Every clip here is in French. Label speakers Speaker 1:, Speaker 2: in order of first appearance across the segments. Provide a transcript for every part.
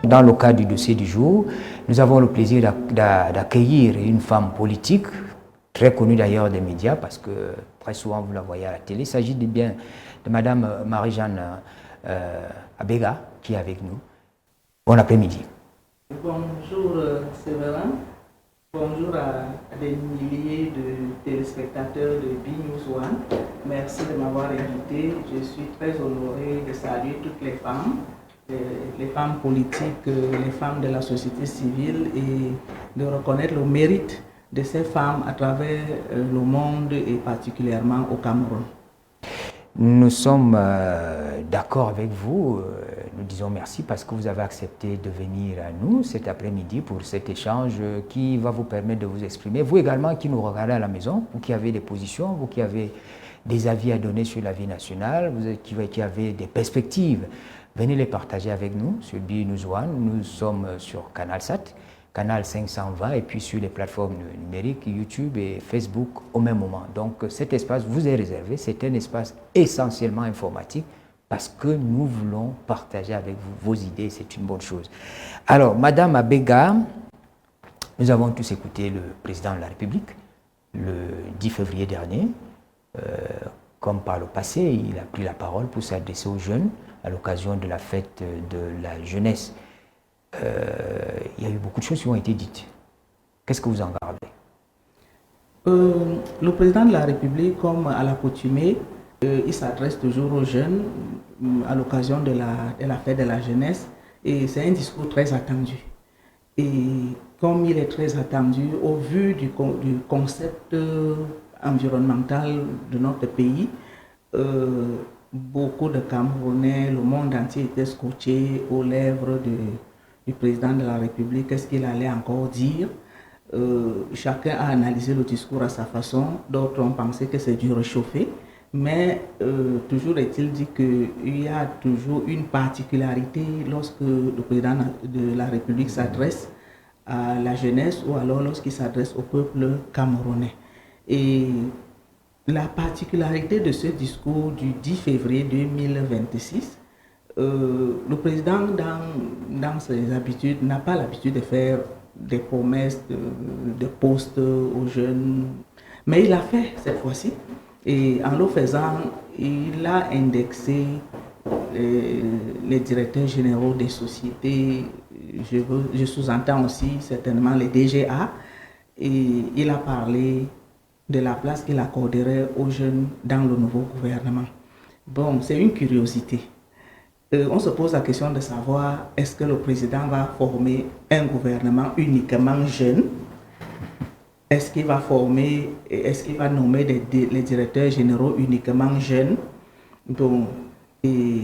Speaker 1: dans le cadre du dossier du jour, nous avons le plaisir d'accueillir une femme politique, très connue d'ailleurs des médias, parce que très souvent vous la voyez à la télé. Il s'agit bien de Madame Marie-Jeanne Abega, qui est avec nous. Bon après-midi.
Speaker 2: Bonjour Séverin, bonjour à des milliers de téléspectateurs de B-News One. Merci de m'avoir invité. Je suis très honoré de saluer toutes les femmes politiques, les femmes de la société civile et de reconnaître le mérite de ces femmes à travers le monde et particulièrement au Cameroun.
Speaker 1: Nous sommes d'accord avec vous, nous disons merci parce que vous avez accepté de venir à nous cet après-midi pour cet échange qui va vous permettre de vous exprimer. Vous également qui nous regardez à la maison, vous qui avez des positions, vous qui avez des avis à donner sur la vie nationale, vous qui avez des perspectives, venez les partager avec nous sur B-News One. Nous sommes sur CanalSat, Canal 520 et puis sur les plateformes numériques YouTube et Facebook au même moment. Donc cet espace vous est réservé, c'est un espace essentiellement informatique parce que nous voulons partager avec vous vos idées, c'est une bonne chose. Alors Madame Abega, nous avons tous écouté le président de la République le 10 février dernier. Comme par le passé, il a pris la parole pour s'adresser aux jeunes à l'occasion de la fête de la jeunesse. Il y a eu beaucoup de choses qui ont été dites. Qu'est-ce que vous en gardez?
Speaker 2: Le président de la République, comme à l'accoutumée, il s'adresse toujours aux jeunes à l'occasion de la fête de la jeunesse et c'est un discours très attendu. Et comme il est très attendu, au vu du concept environnemental de notre pays, beaucoup de Camerounais, le monde entier était scotché aux lèvres du président de la République. Qu'est-ce qu'il allait encore dire? Chacun a analysé le discours à sa façon. D'autres ont pensé que c'est du réchauffé. Mais toujours est-il dit qu'il y a toujours une particularité lorsque le président de la République s'adresse à la jeunesse ou alors lorsqu'il s'adresse au peuple camerounais. Et la particularité de ce discours du 10 février 2026, le président, dans ses habitudes, n'a pas l'habitude de faire des promesses de postes aux jeunes, mais il l'a fait cette fois-ci. Et en le faisant, il a indexé les directeurs généraux des sociétés, je sous-entends aussi certainement les DGA, et il a parlé de la place qu'il accorderait aux jeunes dans le nouveau gouvernement. Bon, c'est une curiosité. On se pose la question de savoir est-ce que le président va former un gouvernement uniquement jeune? Est-ce qu'il va nommer les directeurs généraux uniquement jeunes? Bon, et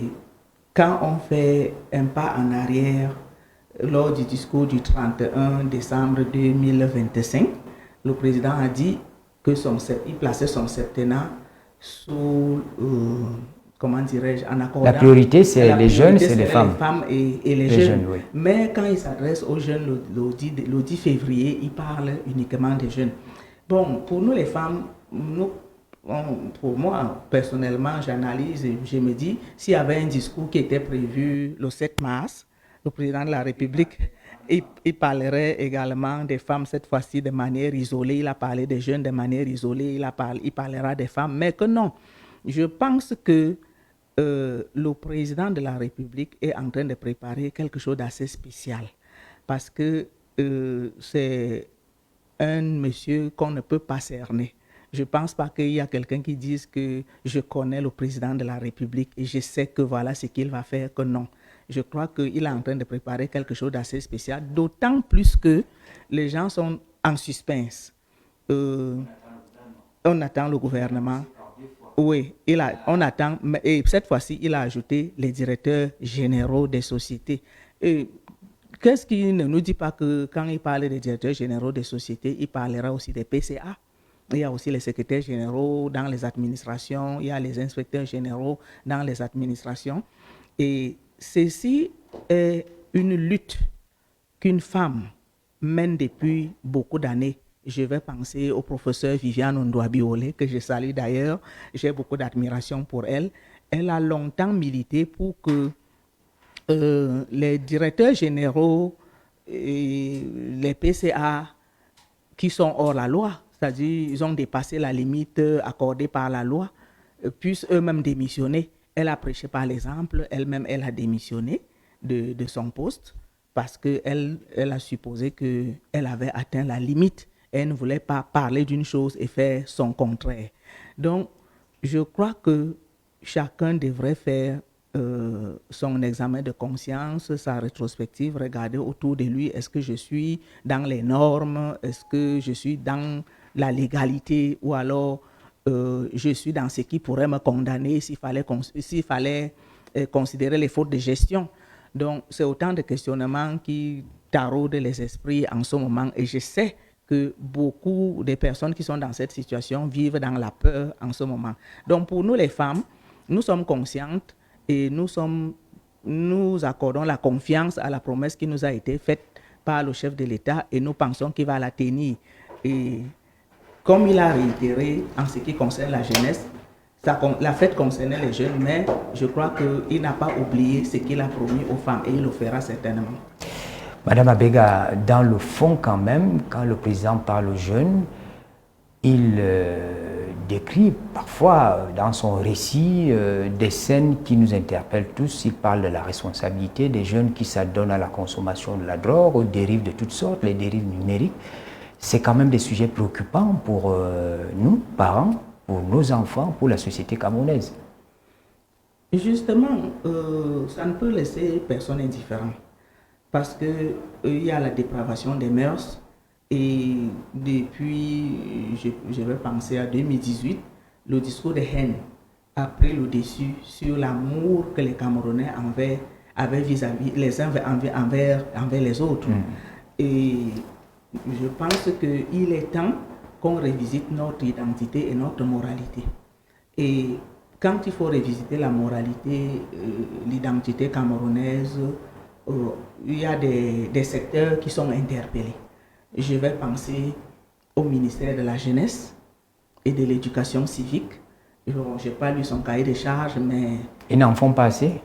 Speaker 2: quand on fait un pas en arrière lors du discours du 31 décembre 2025, le président a dit qu'il plaçait son septennat sous, comment dirais-je, en accordant...
Speaker 1: La priorité, c'est les jeunes, c'est les femmes.
Speaker 2: Les femmes et les jeunes. Oui. Mais quand il s'adresse aux jeunes le 10 février, il parle uniquement des jeunes. Bon, pour nous les femmes, pour moi, personnellement, j'analyse et je me dis, s'il y avait un discours qui était prévu le 7 mars, le président de la République, il parlerait également des femmes cette fois-ci de manière isolée. Il a parlé des jeunes de manière isolée. Il parlera des femmes. Mais que non, je pense que le président de la République est en train de préparer quelque chose d'assez spécial. Parce que c'est un monsieur qu'on ne peut pas cerner. Je ne pense pas qu'il y a quelqu'un qui dise que je connais le président de la République et je sais que voilà ce qu'il va faire, que non. Je crois qu'il est en train de préparer quelque chose d'assez spécial, d'autant plus que les gens sont en suspense. On attend le gouvernement. Oui, on attend, et cette fois-ci, il a ajouté les directeurs généraux des sociétés. Qu'est-ce qu'il ne nous dit pas que quand il parle des directeurs généraux des sociétés, il parlera aussi des PCA? Il y a aussi les secrétaires généraux dans les administrations, il y a les inspecteurs généraux dans les administrations. Et ceci est une lutte qu'une femme mène depuis beaucoup d'années. Je vais penser au professeur Viviane Ondouabiolé, que je salue d'ailleurs. J'ai beaucoup d'admiration pour elle. Elle a longtemps milité pour que les directeurs généraux et les PCA qui sont hors la loi, c'est-à-dire ils ont dépassé la limite accordée par la loi, puissent eux-mêmes démissionner. Elle a prêché par l'exemple, elle-même elle a démissionné de son poste parce qu'elle a supposé qu'elle avait atteint la limite. Elle ne voulait pas parler d'une chose et faire son contraire. Donc, je crois que chacun devrait faire son examen de conscience, sa rétrospective, regarder autour de lui, est-ce que je suis dans les normes, est-ce que je suis dans la légalité ou alors je suis dans ce qui pourrait me condamner s'il fallait considérer les fautes de gestion. Donc, c'est autant de questionnements qui taraudent les esprits en ce moment et je sais que beaucoup de personnes qui sont dans cette situation vivent dans la peur en ce moment. Donc, pour nous les femmes, nous sommes conscientes et nous accordons la confiance à la promesse qui nous a été faite par le chef de l'État et nous pensons qu'il va la tenir. Et comme il a réitéré en ce qui concerne la jeunesse, la fête concernait les jeunes, mais je crois qu'il n'a pas oublié ce qu'il a promis aux femmes et il le fera certainement.
Speaker 1: Madame Abega, dans le fond quand même, quand le président parle aux jeunes, il décrit parfois dans son récit des scènes qui nous interpellent tous. Il parle de la responsabilité des jeunes qui s'adonnent à la consommation de la drogue, aux dérives de toutes sortes, les dérives numériques. C'est quand même des sujets préoccupants pour nous, parents, pour nos enfants, pour la société camerounaise.
Speaker 2: Justement, ça ne peut laisser personne indifférent parce qu'il y a la dépravation des mœurs. Et depuis, je vais penser à 2018, le discours de haine a pris le dessus sur l'amour que les Camerounais avaient vis-à-vis les uns envers les autres. Et je pense qu'il est temps qu'on revisite notre identité et notre moralité. Et quand il faut revisiter la moralité, l'identité camerounaise, il y a des secteurs qui sont interpellés. Je vais penser au ministère de la Jeunesse et de l'Éducation civique. Je n'ai pas lu son cahier de charges, mais...
Speaker 1: Ils n'en font pas assez?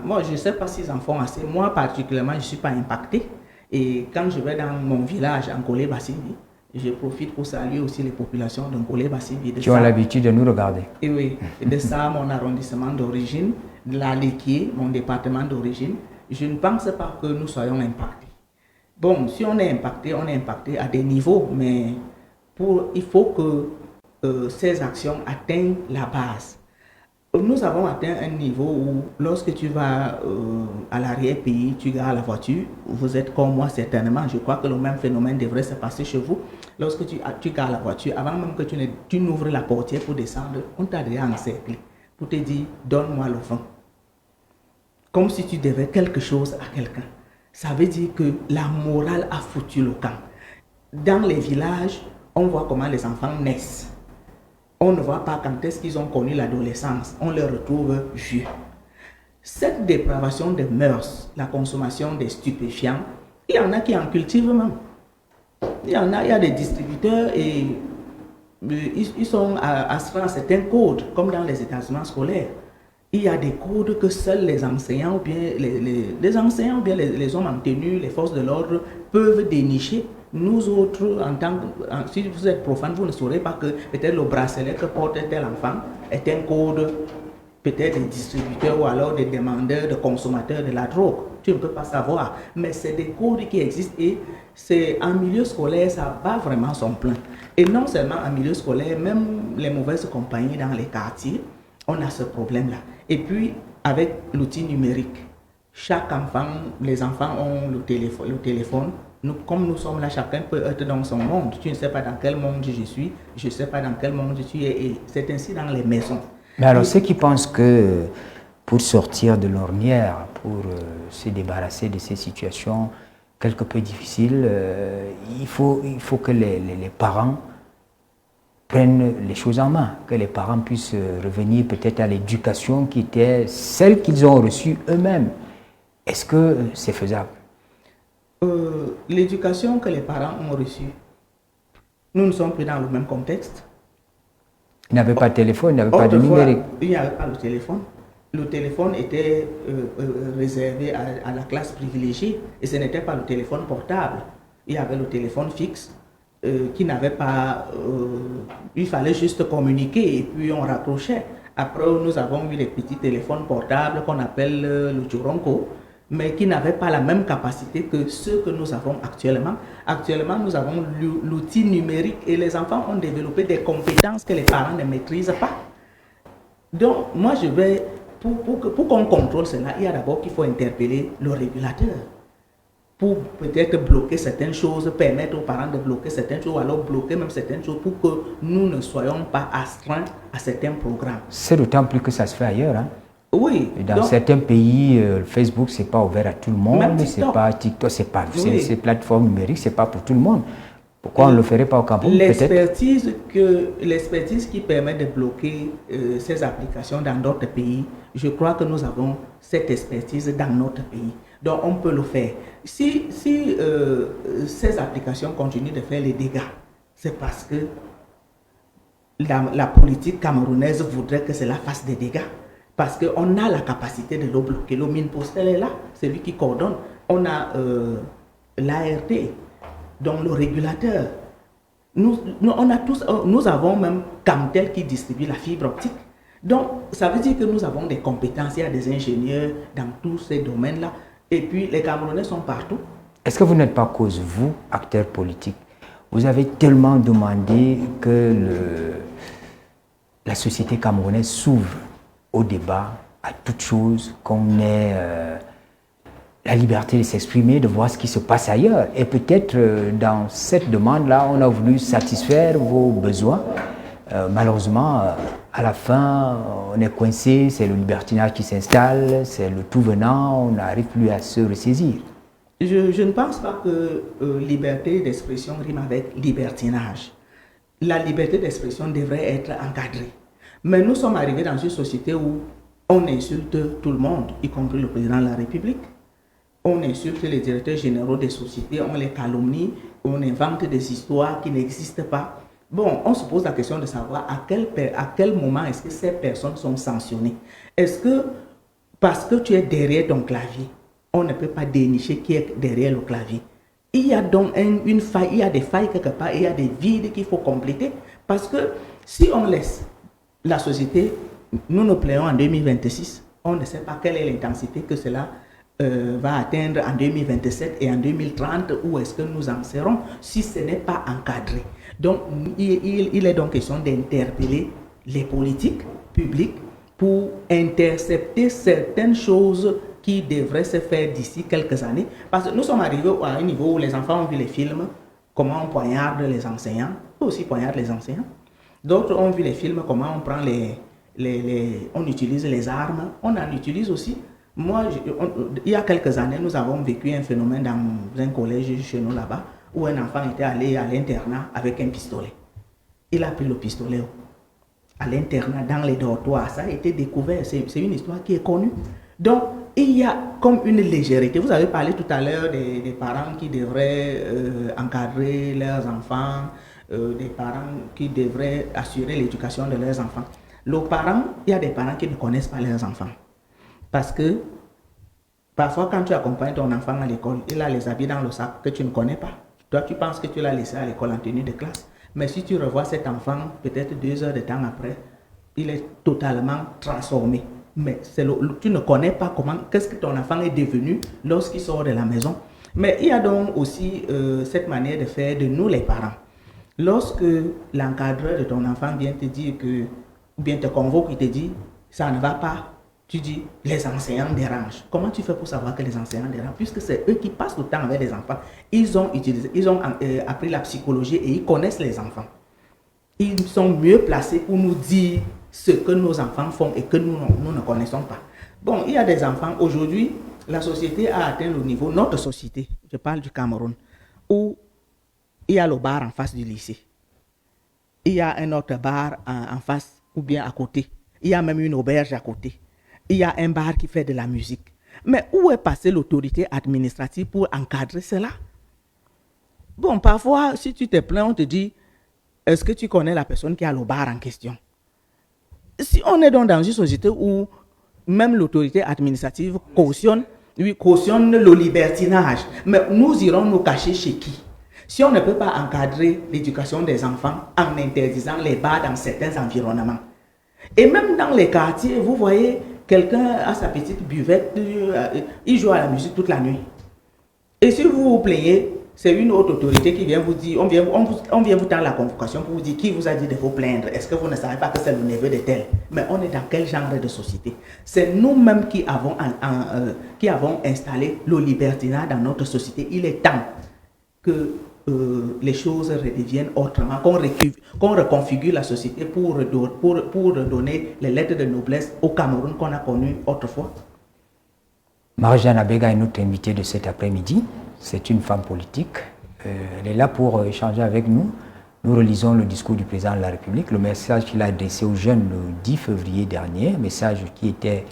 Speaker 2: Moi, je ne sais pas s'ils en font assez. Moi, particulièrement, je ne suis pas impacté. Et quand je vais dans mon village, en Kolé-Bassini, je profite pour saluer aussi les populations de Kolé-Bassini.
Speaker 1: Qui ont l'habitude de nous regarder.
Speaker 2: Et oui, de ça, mon arrondissement d'origine, de la Léquier, mon département d'origine, je ne pense pas que nous soyons impactés. Bon, si on est impacté à des niveaux, mais il faut que ces actions atteignent la base. Nous avons atteint un niveau où lorsque tu vas à l'arrière-pays, tu gares la voiture, vous êtes comme moi certainement, je crois que le même phénomène devrait se passer chez vous. Lorsque tu gares la voiture, avant même que tu n'ouvres la portière pour descendre, on t'a déjà encerclé pour te dire « donne-moi le vent ». Comme si tu devais quelque chose à quelqu'un. Ça veut dire que la morale a foutu le camp. Dans les villages, on voit comment les enfants naissent. On ne voit pas quand est-ce qu'ils ont connu l'adolescence. On les retrouve vieux. Cette dépravation des mœurs, la consommation des stupéfiants, il y en a qui en cultivent même. Il y a des distributeurs et ils sont astreints à certains codes, comme dans les établissements scolaires. Il y a des codes que seuls les enseignants ou bien les enseignants ou bien les hommes en tenue, les forces de l'ordre peuvent dénicher. Nous autres, si vous êtes profane, vous ne saurez pas que peut-être le bracelet que porte tel enfant est un code peut-être des distributeurs ou alors des demandeurs, de consommateurs de la drogue. Tu ne peux pas savoir. Mais c'est des codes qui existent et c'est en milieu scolaire, ça bat vraiment son plein. Et non seulement en milieu scolaire, même les mauvaises compagnies dans les quartiers, on a ce problème-là. Et puis, avec l'outil numérique, chaque enfant, les enfants ont le téléphone. Comme nous sommes là, chacun peut être dans son monde. Tu ne sais pas dans quel monde je suis, je ne sais pas dans quel monde tu es. Et c'est ainsi dans les maisons.
Speaker 1: Mais alors, ceux qui pensent que pour sortir de l'ornière, pour se débarrasser de ces situations quelque peu difficiles, il faut que les parents prennent les choses en main, que les parents puissent revenir peut-être à l'éducation qui était celle qu'ils ont reçue eux-mêmes. Est-ce que c'est faisable?
Speaker 2: L'éducation que les parents ont reçue, nous ne sommes plus dans le même contexte.
Speaker 1: Ils n'avaient pas de téléphone, ils n'avaient pas de numérique.
Speaker 2: Il n'y avait pas de téléphone. le téléphone était réservé à la classe privilégiée et ce n'était pas le téléphone portable. Il y avait le téléphone fixe qui n'avait pas... il fallait juste communiquer et puis on raccrochait. Après, nous avons eu les petits téléphones portables qu'on appelle le Juronko, mais qui n'avaient pas la même capacité que ceux que nous avons actuellement. Actuellement, nous avons l'outil numérique et les enfants ont développé des compétences que les parents ne maîtrisent pas. Donc, moi, je vais... Pour qu'on contrôle cela, il y a d'abord qu'il faut interpeller le régulateur pour peut-être bloquer certaines choses, permettre aux parents de bloquer certaines choses, ou alors bloquer même certaines choses pour que nous ne soyons pas astreints à certains programmes.
Speaker 1: C'est d'autant plus que ça se fait ailleurs. Hein?
Speaker 2: Oui.
Speaker 1: Et dans certains pays, Facebook, ce n'est pas ouvert à tout le monde, ce n'est pas TikTok, c'est pas ces plateformes numériques, ce n'est pas pour tout le monde. Pourquoi on ne le ferait pas au Cameroun?
Speaker 2: L'expertise qui permet de bloquer ces applications dans d'autres pays, je crois que nous avons cette expertise dans notre pays. Donc on peut le faire. Si ces applications continuent de faire les dégâts, c'est parce que la politique camerounaise voudrait que cela fasse des dégâts. Parce qu'on a la capacité de le bloquer. Le Minpost est là, c'est lui qui coordonne. On a l'ART, donc le régulateur. Nous avons même Camtel qui distribue la fibre optique. Donc, ça veut dire que nous avons des compétences, il y a des ingénieurs dans tous ces domaines-là. Et puis, les Camerounais sont partout.
Speaker 1: Est-ce que vous n'êtes pas cause, vous, acteurs politiques, vous avez tellement demandé que la société camerounaise s'ouvre au débat, à toute chose, qu'on ait la liberté de s'exprimer, de voir ce qui se passe ailleurs. Et peut-être dans cette demande-là, on a voulu satisfaire vos besoins. Malheureusement, à la fin, on est coincé, c'est le libertinage qui s'installe, c'est le tout venant, on n'arrive plus à se ressaisir.
Speaker 2: Je ne pense pas que liberté d'expression rime avec libertinage. La liberté d'expression devrait être encadrée. Mais nous sommes arrivés dans une société où on insulte tout le monde, y compris le président de la République. On insulte les directeurs généraux des sociétés, on les calomnie, on invente des histoires qui n'existent pas. Bon, on se pose la question de savoir à quel moment est-ce que ces personnes sont sanctionnées. Est-ce que parce que tu es derrière ton clavier, on ne peut pas dénicher qui est derrière le clavier? Il y a donc une faille, il y a des failles quelque part, il y a des vides qu'il faut compléter. Parce que si on laisse la société, nous nous plaignons en 2026, on ne sait pas quelle est l'intensité que cela va atteindre en 2027 et en 2030, où est-ce que nous en serons si ce n'est pas encadré. Donc, il est donc question d'interpeller les politiques publiques pour intercepter certaines choses qui devraient se faire d'ici quelques années. Parce que nous sommes arrivés à un niveau où les enfants ont vu les films, comment on poignarde les enseignants, eux aussi poignardent les enseignants. D'autres ont vu les films, comment on prend on utilise les armes, on en utilise aussi. Moi, il y a quelques années, nous avons vécu un phénomène dans un collège chez nous là-bas, où un enfant était allé à l'internat avec un pistolet. Il a pris le pistolet à l'internat, dans les dortoirs. Ça a été découvert, c'est une histoire qui est connue. Donc, il y a comme une légèreté. Vous avez parlé tout à l'heure des parents qui devraient encadrer leurs enfants, des parents qui devraient assurer l'éducation de leurs enfants. Il y a des parents qui ne connaissent pas leurs enfants. Parce que parfois, quand tu accompagnes ton enfant à l'école, il a les habits dans le sac que tu ne connais pas. Toi, tu penses que tu l'as laissé à l'école en tenue de classe. Mais si tu revois cet enfant, peut-être 2 heures de temps après, il est totalement transformé. Mais tu ne connais pas qu'est-ce que ton enfant est devenu lorsqu'il sort de la maison. Mais il y a donc aussi cette manière de faire de nous les parents. Lorsque l'encadreur de ton enfant vient te dire ou bien te convoque, il te dit, ça ne va pas. Tu dis, les enseignants dérangent. Comment tu fais pour savoir que les enseignants dérangent? Puisque c'est eux qui passent le temps avec les enfants. Ils ont appris la psychologie et ils connaissent les enfants. Ils sont mieux placés pour nous dire ce que nos enfants font et que nous ne connaissons pas. Bon, il y a des enfants. Aujourd'hui, la société a atteint le niveau, notre société, je parle du Cameroun, où il y a le bar en face du lycée. Il y a un autre bar en face ou bien à côté. Il y a même une auberge à côté. Il y a un bar qui fait de la musique. Mais où est passée l'autorité administrative pour encadrer cela? Bon, parfois, si tu te plains, on te dit, est-ce que tu connais la personne qui a le bar en question? Si on est donc dans une société où même l'autorité administrative cautionne le libertinage. Mais nous irons nous cacher chez qui? Si on ne peut pas encadrer l'éducation des enfants en interdisant les bars dans certains environnements. Et même dans les quartiers, vous voyez, quelqu'un a sa petite buvette, il joue à la musique toute la nuit. Et si vous vous plaignez, c'est une autre autorité qui vient vous dire, on vient vous tendre la convocation pour vous dire qui vous a dit de vous plaindre. Est-ce que vous ne savez pas que c'est le neveu de tel? Mais on est dans quel genre de société? C'est nous-mêmes qui avons installé le libertinat dans notre société. Il est temps que les choses redeviennent autrement, qu'on reconfigure la société pour redonner les lettres de noblesse au Cameroun qu'on a connu autrefois.
Speaker 1: Marie-Jeanne Abega est notre invitée de cet après-midi. C'est une femme politique. Elle est là pour échanger avec nous. Nous relisons le discours du président de la République, le message qu'il a adressé aux jeunes le 10 février dernier, un message qui était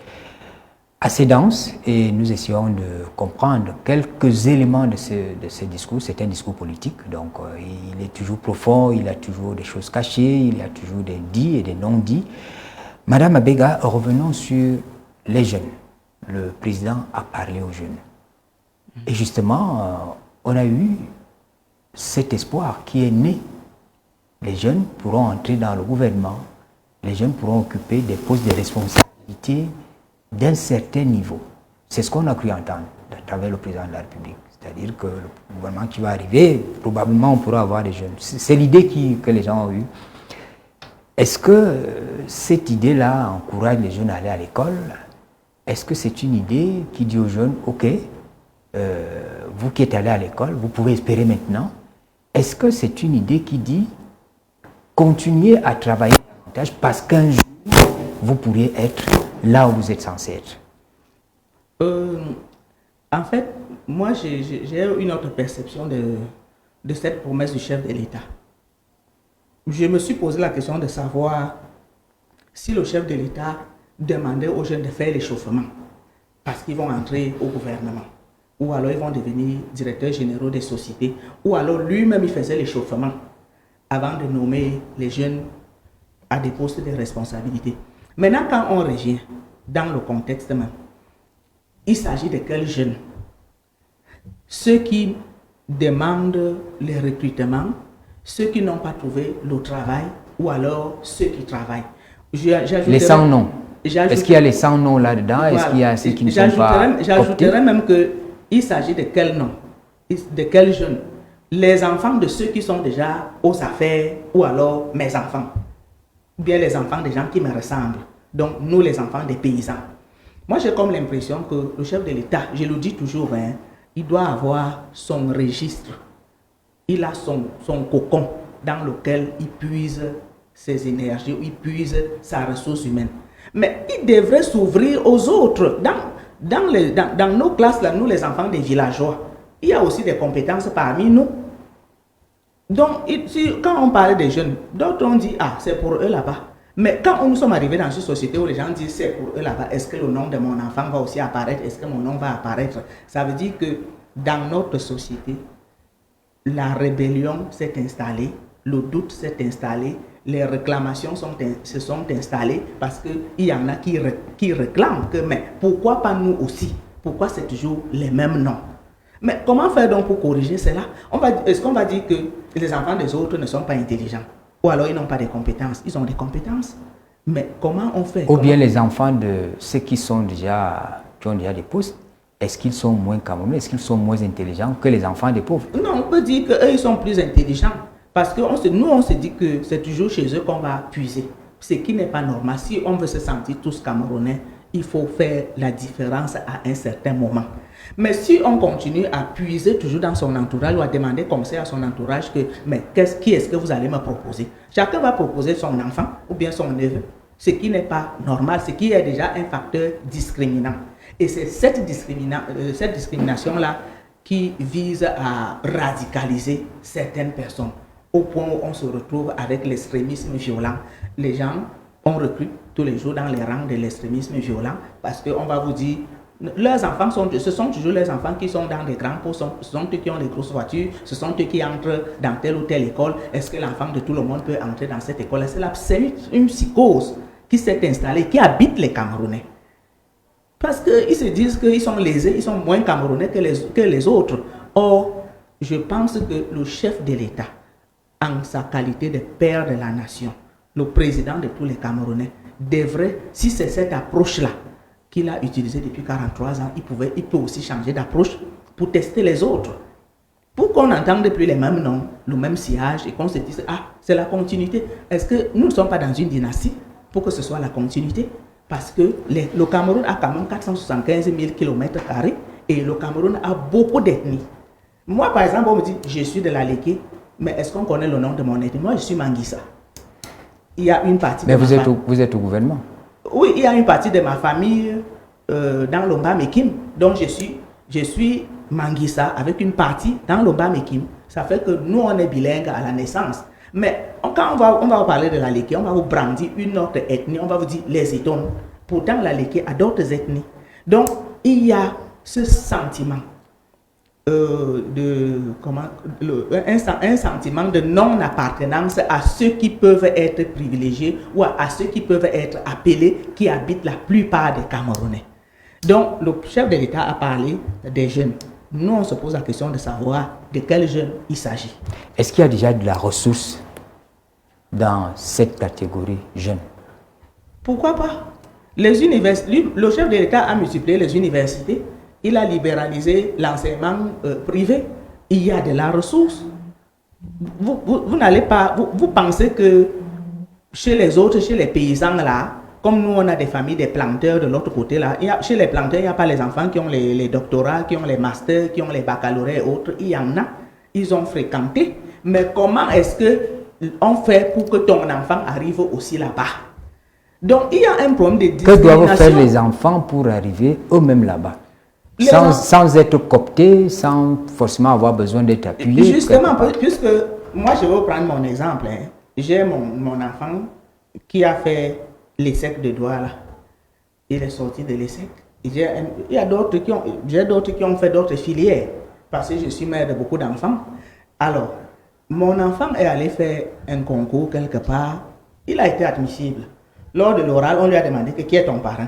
Speaker 1: assez dense, et nous essayons de comprendre quelques éléments de ce discours. C'est un discours politique, donc il est toujours profond, il y a toujours des choses cachées, il y a toujours des dits et des non-dits. Madame Abega, revenons sur les jeunes. Le président a parlé aux jeunes. Et justement, on a eu cet espoir qui est né. Les jeunes pourront entrer dans le gouvernement, les jeunes pourront occuper des postes de responsabilité d'un certain niveau. C'est ce qu'on a cru entendre à travers le président de la République. C'est-à-dire que le gouvernement qui va arriver, probablement on pourra avoir des jeunes. C'est l'idée que les gens ont eue. Est-ce que cette idée-là encourage les jeunes à aller à l'école? Est-ce que c'est une idée qui dit aux jeunes, ok, vous qui êtes allés à l'école, vous pouvez espérer maintenant? Est-ce que c'est une idée qui dit, continuez à travailler davantage parce qu'un jour, vous pourriez être là où vous êtes censé être?
Speaker 2: En fait, moi, j'ai une autre perception de cette promesse du chef de l'État. Je me suis posé la question de savoir si le chef de l'État demandait aux jeunes de faire l'échauffement parce qu'ils vont entrer au gouvernement, ou alors ils vont devenir directeurs généraux des sociétés, ou alors lui-même il faisait l'échauffement avant de nommer les jeunes à des postes de responsabilité. Maintenant, quand on revient dans le contexte même, il s'agit de quels jeunes? Ceux qui demandent les recrutements, ceux qui n'ont pas trouvé le travail, ou alors ceux qui travaillent.
Speaker 1: Les sans noms. Est-ce qu'il y a les sans noms là-dedans? Voilà. Est-ce qu'il y a ceux qui ne sont pas?
Speaker 2: J'ajouterais même qu'il s'agit de quels noms? De quels jeunes? Les enfants de ceux qui sont déjà aux affaires, ou alors mes enfants, ou bien les enfants des gens qui me ressemblent. Donc, nous, les enfants des paysans. Moi, j'ai comme l'impression que le chef de l'État, je le dis toujours, hein, il doit avoir son registre. Il a son cocon dans lequel il puise ses énergies, il puise sa ressource humaine. Mais il devrait s'ouvrir aux autres. Dans nos classes, là, nous, les enfants des villageois, il y a aussi des compétences parmi nous. Donc, quand on parle des jeunes, d'autres ont dit, ah, c'est pour eux là-bas. Mais quand nous sommes arrivés dans une société où les gens disent, c'est pour eux là-bas, est-ce que le nom de mon enfant va aussi apparaître? Est-ce que mon nom va apparaître? Ça veut dire que dans notre société, la rébellion s'est installée, le doute s'est installé, les réclamations se sont installées parce qu'il y en a qui réclament que, mais pourquoi pas nous aussi? Pourquoi c'est toujours les mêmes noms? Mais comment faire donc pour corriger cela? Est-ce qu'on va dire que les enfants des autres ne sont pas intelligents? Ou alors ils n'ont pas de compétences? Ils ont des compétences. Mais comment on fait?
Speaker 1: Ou bien les enfants de ceux qui ont déjà des postes, est-ce qu'ils sont moins camerounais? Est-ce qu'ils sont moins intelligents que les enfants des pauvres?
Speaker 2: Non, on peut dire qu'eux, ils sont plus intelligents. Parce que nous, on se dit que c'est toujours chez eux qu'on va puiser. Ce qui n'est pas normal. Si on veut se sentir tous camerounais, il faut faire la différence à un certain moment. Mais si on continue à puiser toujours dans son entourage ou à demander conseil à son entourage que, mais qui est-ce que vous allez me proposer? Chacun va proposer son enfant ou bien son neveu. Ce qui n'est pas normal, ce qui est déjà un facteur discriminant. Et c'est cette discrimination-là qui vise à radicaliser certaines personnes au point où on se retrouve avec l'extrémisme violent. Les gens, on recrute tous les jours dans les rangs de l'extrémisme violent parce qu'on va vous dire, leurs enfants ce sont toujours les enfants qui sont dans des grands postes, ce sont eux qui ont des grosses voitures, ce sont eux qui entrent dans telle ou telle école. Est-ce que l'enfant de tout le monde peut entrer dans cette école? C'est une psychose qui s'est installée, qui habite les Camerounais. Parce qu'ils se disent qu'ils sont lésés, ils sont moins camerounais que les autres. Or, je pense que le chef de l'État, en sa qualité de père de la nation, le président de tous les Camerounais, devrait, si c'est cette approche-là qu'il a utilisée depuis 43 ans, il peut aussi changer d'approche pour tester les autres. Pour qu'on n'entende plus les mêmes noms, le même sillage et qu'on se dise, ah, c'est la continuité. Est-ce que nous ne sommes pas dans une dynastie pour que ce soit la continuité? Parce que le Cameroun a quand même 475 000 km² et le Cameroun a beaucoup d'ethnies. Moi, par exemple, on me dit, je suis de la Léké, mais est-ce qu'on connaît le nom de mon ethnie? Moi, je suis Manguissa. Il y a une partie
Speaker 1: mais vous êtes au gouvernement?
Speaker 2: Oui, il y a une partie de ma famille dans l'Omba Mekim. Donc, je suis Manguissa avec une partie dans l'Omba Mekim. Ça fait que nous, on est bilingue à la naissance. Mais quand on va vous parler de la Léké, on va vous brandir une autre ethnie, on va vous dire les Étones. Pourtant, la Léké a d'autres ethnies. Donc, il y a ce sentiment un sentiment de non-appartenance à ceux qui peuvent être privilégiés ou à ceux qui peuvent être appelés, qui habitent la plupart des Camerounais. Donc, le chef de l'État a parlé des jeunes. Nous, on se pose la question de savoir de quels jeunes il s'agit.
Speaker 1: Est-ce qu'il y a déjà de la ressource dans cette catégorie jeune?
Speaker 2: Pourquoi pas? Le chef de l'État a multiplié les universités. Il a libéralisé l'enseignement privé. Il y a de la ressource. Vous n'allez pas... Vous pensez que chez les autres, chez les paysans là, comme nous on a des familles des planteurs de l'autre côté là, chez les planteurs, il n'y a pas les enfants qui ont les doctorats, qui ont les masters, qui ont les baccalauréats et autres. Il y en a. Ils ont fréquenté. Mais comment est-ce qu'on fait pour que ton enfant arrive aussi là-bas? Donc il y a un problème de discrimination.
Speaker 1: Que doivent faire les enfants pour arriver eux-mêmes là-bas? Sans être cooptés, sans forcément avoir besoin d'être appuyés.
Speaker 2: Justement, puisque moi je vais prendre mon exemple. Hein. J'ai mon enfant qui a fait l'ESSEC de Douala. Il est sorti de l'ESSEC. Il y a d'autres qui ont fait d'autres filières. Parce que je suis mère de beaucoup d'enfants. Alors, mon enfant est allé faire un concours quelque part. Il a été admissible. Lors de l'oral, on lui a demandé qui est ton parent.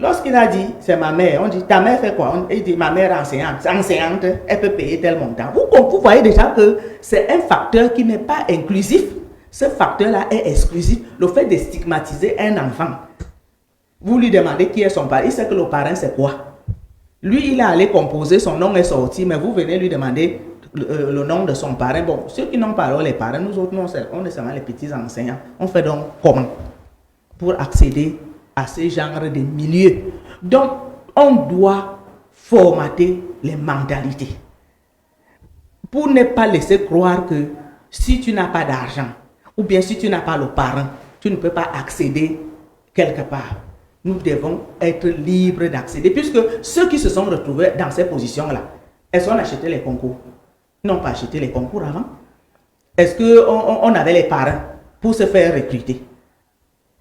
Speaker 2: Lorsqu'il a dit, c'est ma mère, on dit, ta mère fait quoi? Il dit, ma mère est enseignante, elle peut payer tel montant. Vous voyez déjà que c'est un facteur qui n'est pas inclusif. Ce facteur-là est exclusif. Le fait de stigmatiser un enfant. Vous lui demandez qui est son parent. Il sait que le parent, c'est quoi? Lui, il est allé composer, son nom est sorti, mais vous venez lui demander le nom de son parent. Bon, ceux qui n'ont pas les parents, nous autres, on est seulement les petits enseignants. On fait donc comment pour accéder à ce genre de milieu? Donc, on doit formater les mentalités pour ne pas laisser croire que si tu n'as pas d'argent ou bien si tu n'as pas le parent, tu ne peux pas accéder quelque part. Nous devons être libres d'accéder, puisque ceux qui se sont retrouvés dans ces positions-là, est-ce qu'on achetait les concours? Ils n'ont pas acheté les concours avant. Est-ce qu'on avait les parents pour se faire recruter?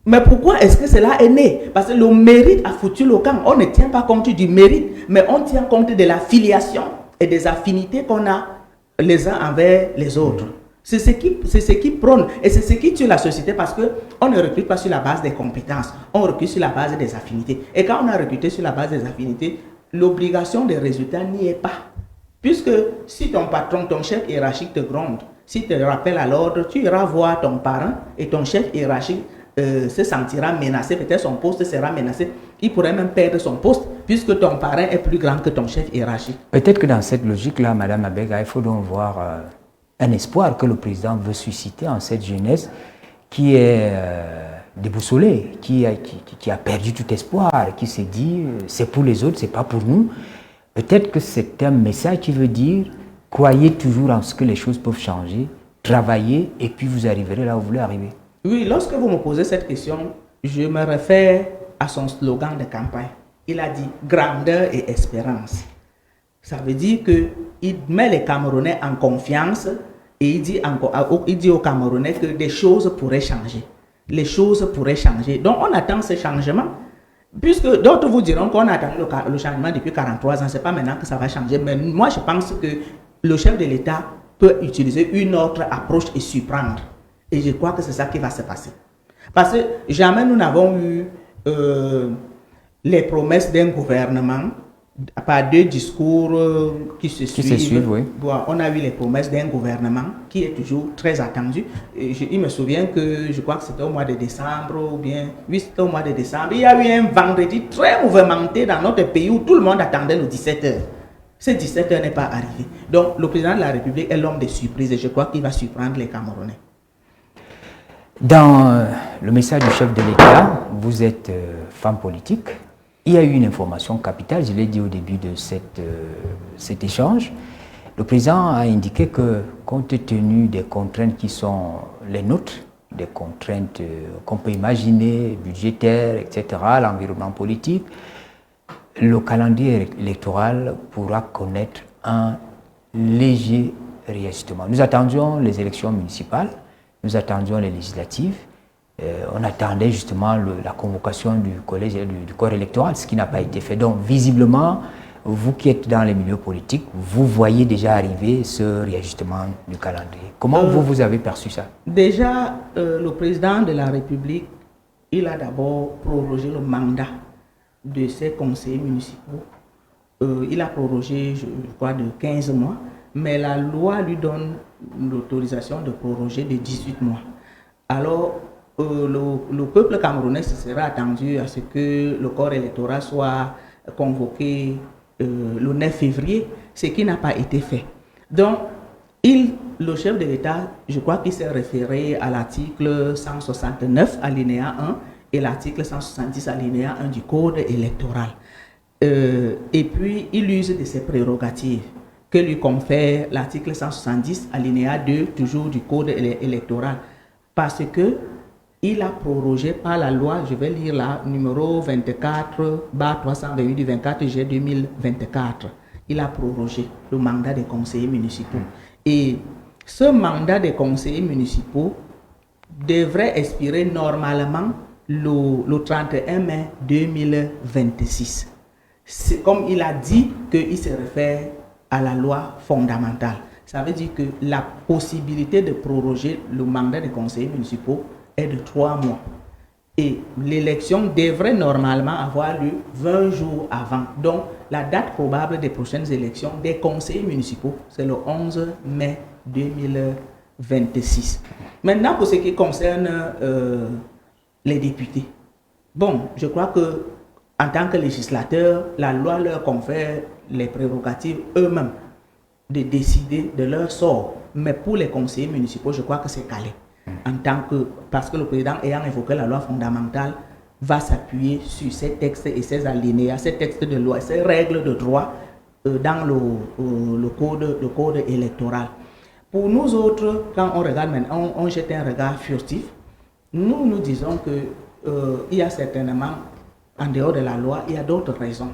Speaker 2: Mais pourquoi est-ce que cela est né? Parce que le mérite a foutu le camp. On ne tient pas compte du mérite, mais on tient compte de la filiation et des affinités qu'on a les uns envers les autres. C'est ce qui prône et c'est ce qui tue la société, parce qu'on ne recrute pas sur la base des compétences, on recrute sur la base des affinités. Et quand on a recruté sur la base des affinités, l'obligation des résultats n'y est pas. Puisque si ton patron, ton chef hiérarchique te gronde, si te rappelle à l'ordre, tu iras voir ton parent et ton chef hiérarchique se sentira menacé, peut-être son poste sera menacé, il pourrait même perdre son poste puisque ton parent est plus grand que ton chef hiérarchique.
Speaker 1: Peut-être que dans cette logique-là, Madame Abega, il faut donc voir un espoir que le président veut susciter en cette jeunesse qui est déboussolée, qui a perdu tout espoir, qui se dit c'est pour les autres, c'est pas pour nous. Peut-être que c'est un message qui veut dire croyez toujours en ce que les choses peuvent changer, travaillez et puis vous arriverez là où vous voulez arriver.
Speaker 2: Oui, lorsque vous me posez cette question, je me réfère à son slogan de campagne. Il a dit grandeur et espérance. Ça veut dire qu'il met les Camerounais en confiance et il dit aux Camerounais que des choses pourraient changer. Les choses pourraient changer. Donc on attend ce changement. Puisque d'autres vous diront qu'on attend le changement depuis 43 ans, ce n'est pas maintenant que ça va changer. Mais moi je pense que le chef de l'État peut utiliser une autre approche et surprendre. Et je crois que c'est ça qui va se passer. Parce que jamais nous n'avons eu les promesses d'un gouvernement, par deux discours qui se suivent.
Speaker 1: Oui.
Speaker 2: Bon, on a vu les promesses d'un gouvernement qui est toujours très attendu. Il me souvient que je crois que c'était au mois de décembre, ou bien, oui, c'était au mois de décembre. Il y a eu un vendredi très mouvementé dans notre pays où tout le monde attendait le 17h. Ce 17h n'est pas arrivé. Donc, le président de la République est l'homme des surprises et je crois qu'il va surprendre les Camerounais.
Speaker 1: Dans le message du chef de l'État, vous êtes femme politique. Il y a eu une information capitale, je l'ai dit au début de cet échange. Le président a indiqué que, compte tenu des contraintes qui sont les nôtres, des contraintes qu'on peut imaginer, budgétaires, etc., l'environnement politique, le calendrier électoral pourra connaître un léger réajustement. Nous attendions les élections municipales, nous attendions les législatives. On attendait justement la convocation du collège du corps électoral, ce qui n'a pas été fait. Donc, visiblement, vous qui êtes dans les milieux politiques, vous voyez déjà arriver ce réajustement du calendrier. Comment vous avez perçu ça?
Speaker 2: Déjà, le président de la République, il a d'abord prorogé le mandat de ses conseillers municipaux. Il a prorogé, je crois, de 15 mois, mais la loi lui donne l'autorisation de proroger de 18 mois. Alors, le peuple camerounais se sera attendu à ce que le corps électoral soit convoqué le 9 février, ce qui n'a pas été fait. Donc, le chef de l'État, je crois qu'il s'est référé à l'article 169, alinéa 1, et l'article 170, alinéa 1 du Code électoral. Et puis, il use de ses prérogatives que lui confère l'article 170, alinéa 2, toujours du Code électoral, parce que il a prorogé par la loi, je vais lire là, numéro 24/328 du 24 juillet 2024. Il a prorogé le mandat des conseillers municipaux. Et ce mandat des conseillers municipaux devrait expirer normalement le 31 mai 2026. C'est comme il a dit qu'il se réfère à la loi fondamentale. Ça veut dire que la possibilité de proroger le mandat des conseillers municipaux est de 3 mois. Et l'élection devrait normalement avoir lieu 20 jours avant. Donc, la date probable des prochaines élections des conseillers municipaux, c'est le 11 mai 2026. Maintenant, pour ce qui concerne les députés. Bon, je crois que en tant que législateur, la loi leur confère les prérogatives eux-mêmes de décider de leur sort. Mais pour les conseillers municipaux, je crois que c'est calé. Parce que le président, ayant évoqué la loi fondamentale, va s'appuyer sur ces textes et ces alinéas, ces textes de loi, ces règles de droit dans le code électoral. Pour nous autres, quand on regarde maintenant, on jette un regard furtif. Nous disons que il y a certainement, en dehors de la loi, il y a d'autres raisons.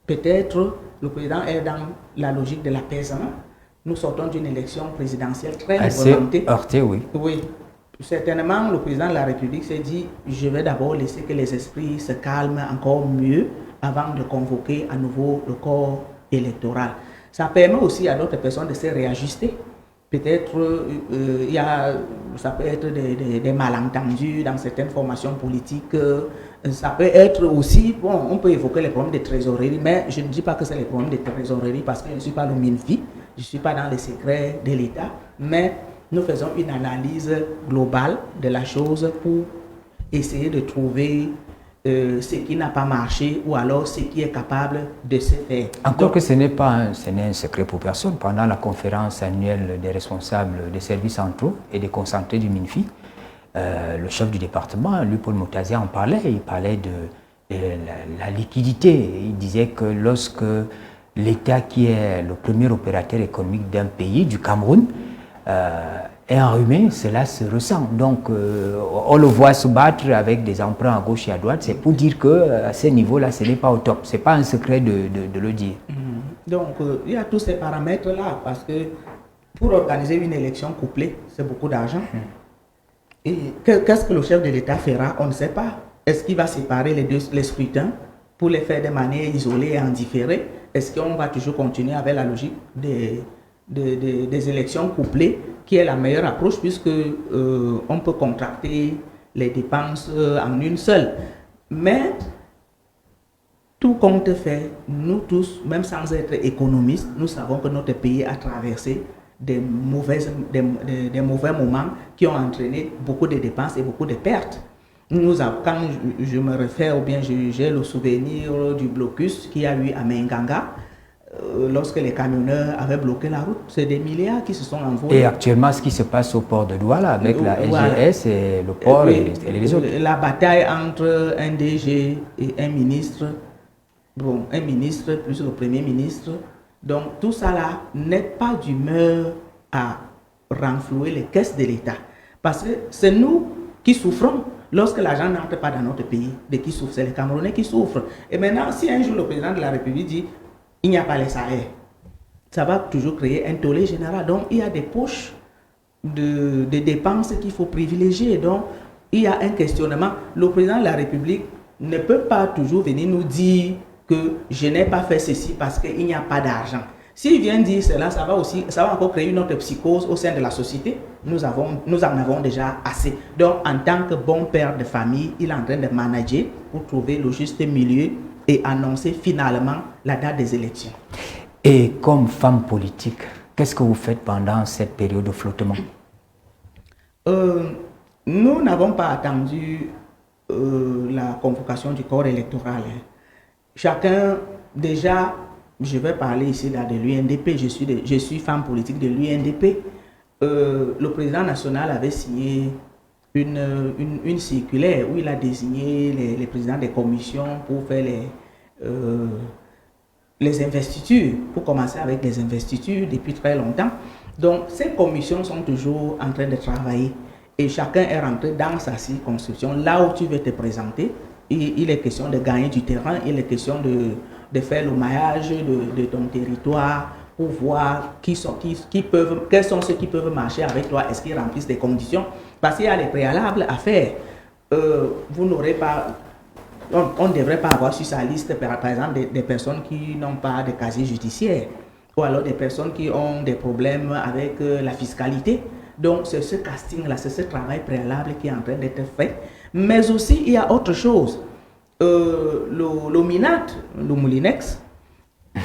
Speaker 2: Peut-être le président est dans la logique de l'apaisement. Nous sortons d'une élection présidentielle très mouvementée.
Speaker 1: Heurtée, oui.
Speaker 2: Oui. Certainement, le président de la République s'est dit, je vais d'abord laisser que les esprits se calment encore mieux avant de convoquer à nouveau le corps électoral. Ça permet aussi à d'autres personnes de se réajuster. Peut-être ça peut être des malentendus dans certaines formations politiques. Ça peut être aussi, bon, on peut évoquer les problèmes de trésorerie, mais je ne dis pas que c'est les problèmes de trésorerie parce que je ne suis pas le MINFI, je ne suis pas dans les secrets de l'État, mais nous faisons une analyse globale de la chose pour essayer de trouver ce qui n'a pas marché ou alors ce qui est capable de se faire.
Speaker 1: Encore que ce n'est un secret pour personne. Pendant la conférence annuelle des responsables des services centraux et des concentrés du MINFI, le chef du département, Louis-Paul Moutazia, en parlait. Il parlait de la liquidité. Il disait que lorsque l'État, qui est le premier opérateur économique d'un pays, du Cameroun, est enrhumé, cela se ressent. Donc, on le voit se battre avec des emprunts à gauche et à droite. C'est pour dire qu'à ce niveau-là, ce n'est pas au top. Ce n'est pas un secret de le dire.
Speaker 2: Donc, il y a tous ces paramètres-là, parce que pour organiser une élection couplée, c'est beaucoup d'argent. Et qu'est-ce que le chef de l'État fera? On ne sait pas. Est-ce qu'il va séparer les scrutins pour les faire de manière isolée et en différé? Est-ce qu'on va toujours continuer avec la logique des élections couplées, qui est la meilleure approche, puisque on peut contracter les dépenses en une seule? Mais tout compte fait, nous tous, même sans être économistes, nous savons que notre pays a traversé des mauvais moments qui ont entraîné beaucoup de dépenses et beaucoup de pertes. Quand je me réfère, ou bien j'ai le souvenir du blocus qu'il y a eu à Menganga, lorsque les camionneurs avaient bloqué la route, c'est des milliards qui se sont envolés.
Speaker 1: Et actuellement, ce qui se passe au port de Douala avec la SGS et le port
Speaker 2: oui,
Speaker 1: et les autres.
Speaker 2: La bataille entre un DG et un ministre, bon, un ministre plus le premier ministre, donc tout ça là n'est pas d'humeur à renflouer les caisses de l'État. Parce que c'est nous qui souffrons. Lorsque l'argent n'entre pas dans notre pays, de qui souffrent? C'est les Camerounais qui souffrent. Et maintenant, si un jour le président de la République dit il n'y a pas les salaires, ça va toujours créer un tollé général. Donc, il y a des poches de dépenses qu'il faut privilégier. Donc, il y a un questionnement. Le président de la République ne peut pas toujours venir nous dire que je n'ai pas fait ceci parce qu'il n'y a pas d'argent. S'il vient dire cela, ça va encore créer une autre psychose au sein de la société. Nous en avons déjà assez. Donc, en tant que bon père de famille, il est en train de manager pour trouver le juste milieu et annoncer finalement la date des élections.
Speaker 1: Et comme femme politique, qu'est-ce que vous faites pendant cette période de flottement?
Speaker 2: Nous n'avons pas attendu la convocation du corps électoral. Chacun, déjà, je vais parler ici là, de l'UNDP, je suis femme politique de l'UNDP. Le président national avait signé une circulaire où il a désigné les présidents des commissions pour faire les investitures, pour commencer avec les investitures depuis très longtemps. Donc, ces commissions sont toujours en train de travailler et chacun est rentré dans sa circonscription, là où tu veux te présenter. Il est question de gagner du terrain, il est question de faire le maillage de ton territoire pour voir quels sont ceux qui peuvent marcher avec toi, est-ce qu'ils remplissent des conditions, parce qu'il y a les préalables à faire. Vous n'aurez pas, on ne devrait pas avoir sur sa liste, par exemple, des personnes qui n'ont pas de casier judiciaire, ou alors des personnes qui ont des problèmes avec la fiscalité. Donc, c'est ce casting-là, c'est ce travail préalable qui est en train d'être fait. Mais aussi, il y a autre chose. Le MINAT, le Moulinex,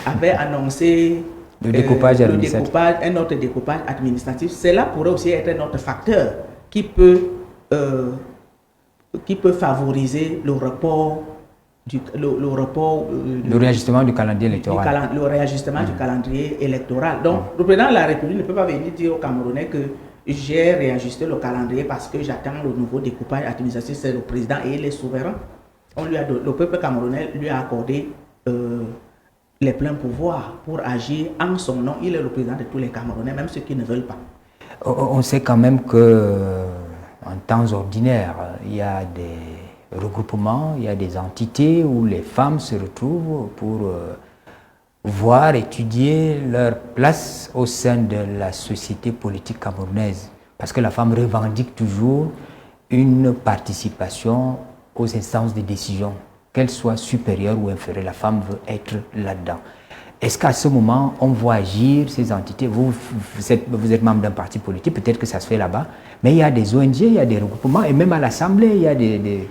Speaker 2: avait annoncé un autre découpage administratif. Cela pourrait aussi être un autre facteur qui peut favoriser le report
Speaker 1: le réajustement du calendrier électoral.
Speaker 2: Le réajustement du calendrier électoral. Donc, le président de la République ne peut pas venir dire aux Camerounais que j'ai réajusté le calendrier parce que j'attends le nouveau découpage administratif. C'est le président et il est souverain. Le peuple camerounais lui a accordé les pleins pouvoirs pour agir en son nom. Il est le président de tous les Camerounais, même ceux qui ne veulent pas.
Speaker 1: On sait quand même que en temps ordinaire, il y a des regroupements, il y a des entités où les femmes se retrouvent pour voir, étudier leur place au sein de la société politique camerounaise. Parce que la femme revendique toujours une participation aux instances de décision, qu'elles soient supérieures ou inférieures, la femme veut être là-dedans. Est-ce qu'à ce moment, on voit agir ces entités? Vous êtes membre d'un parti politique, peut-être que ça se fait là-bas, mais il y a des ONG, il y a des regroupements, et même à l'Assemblée, il y a des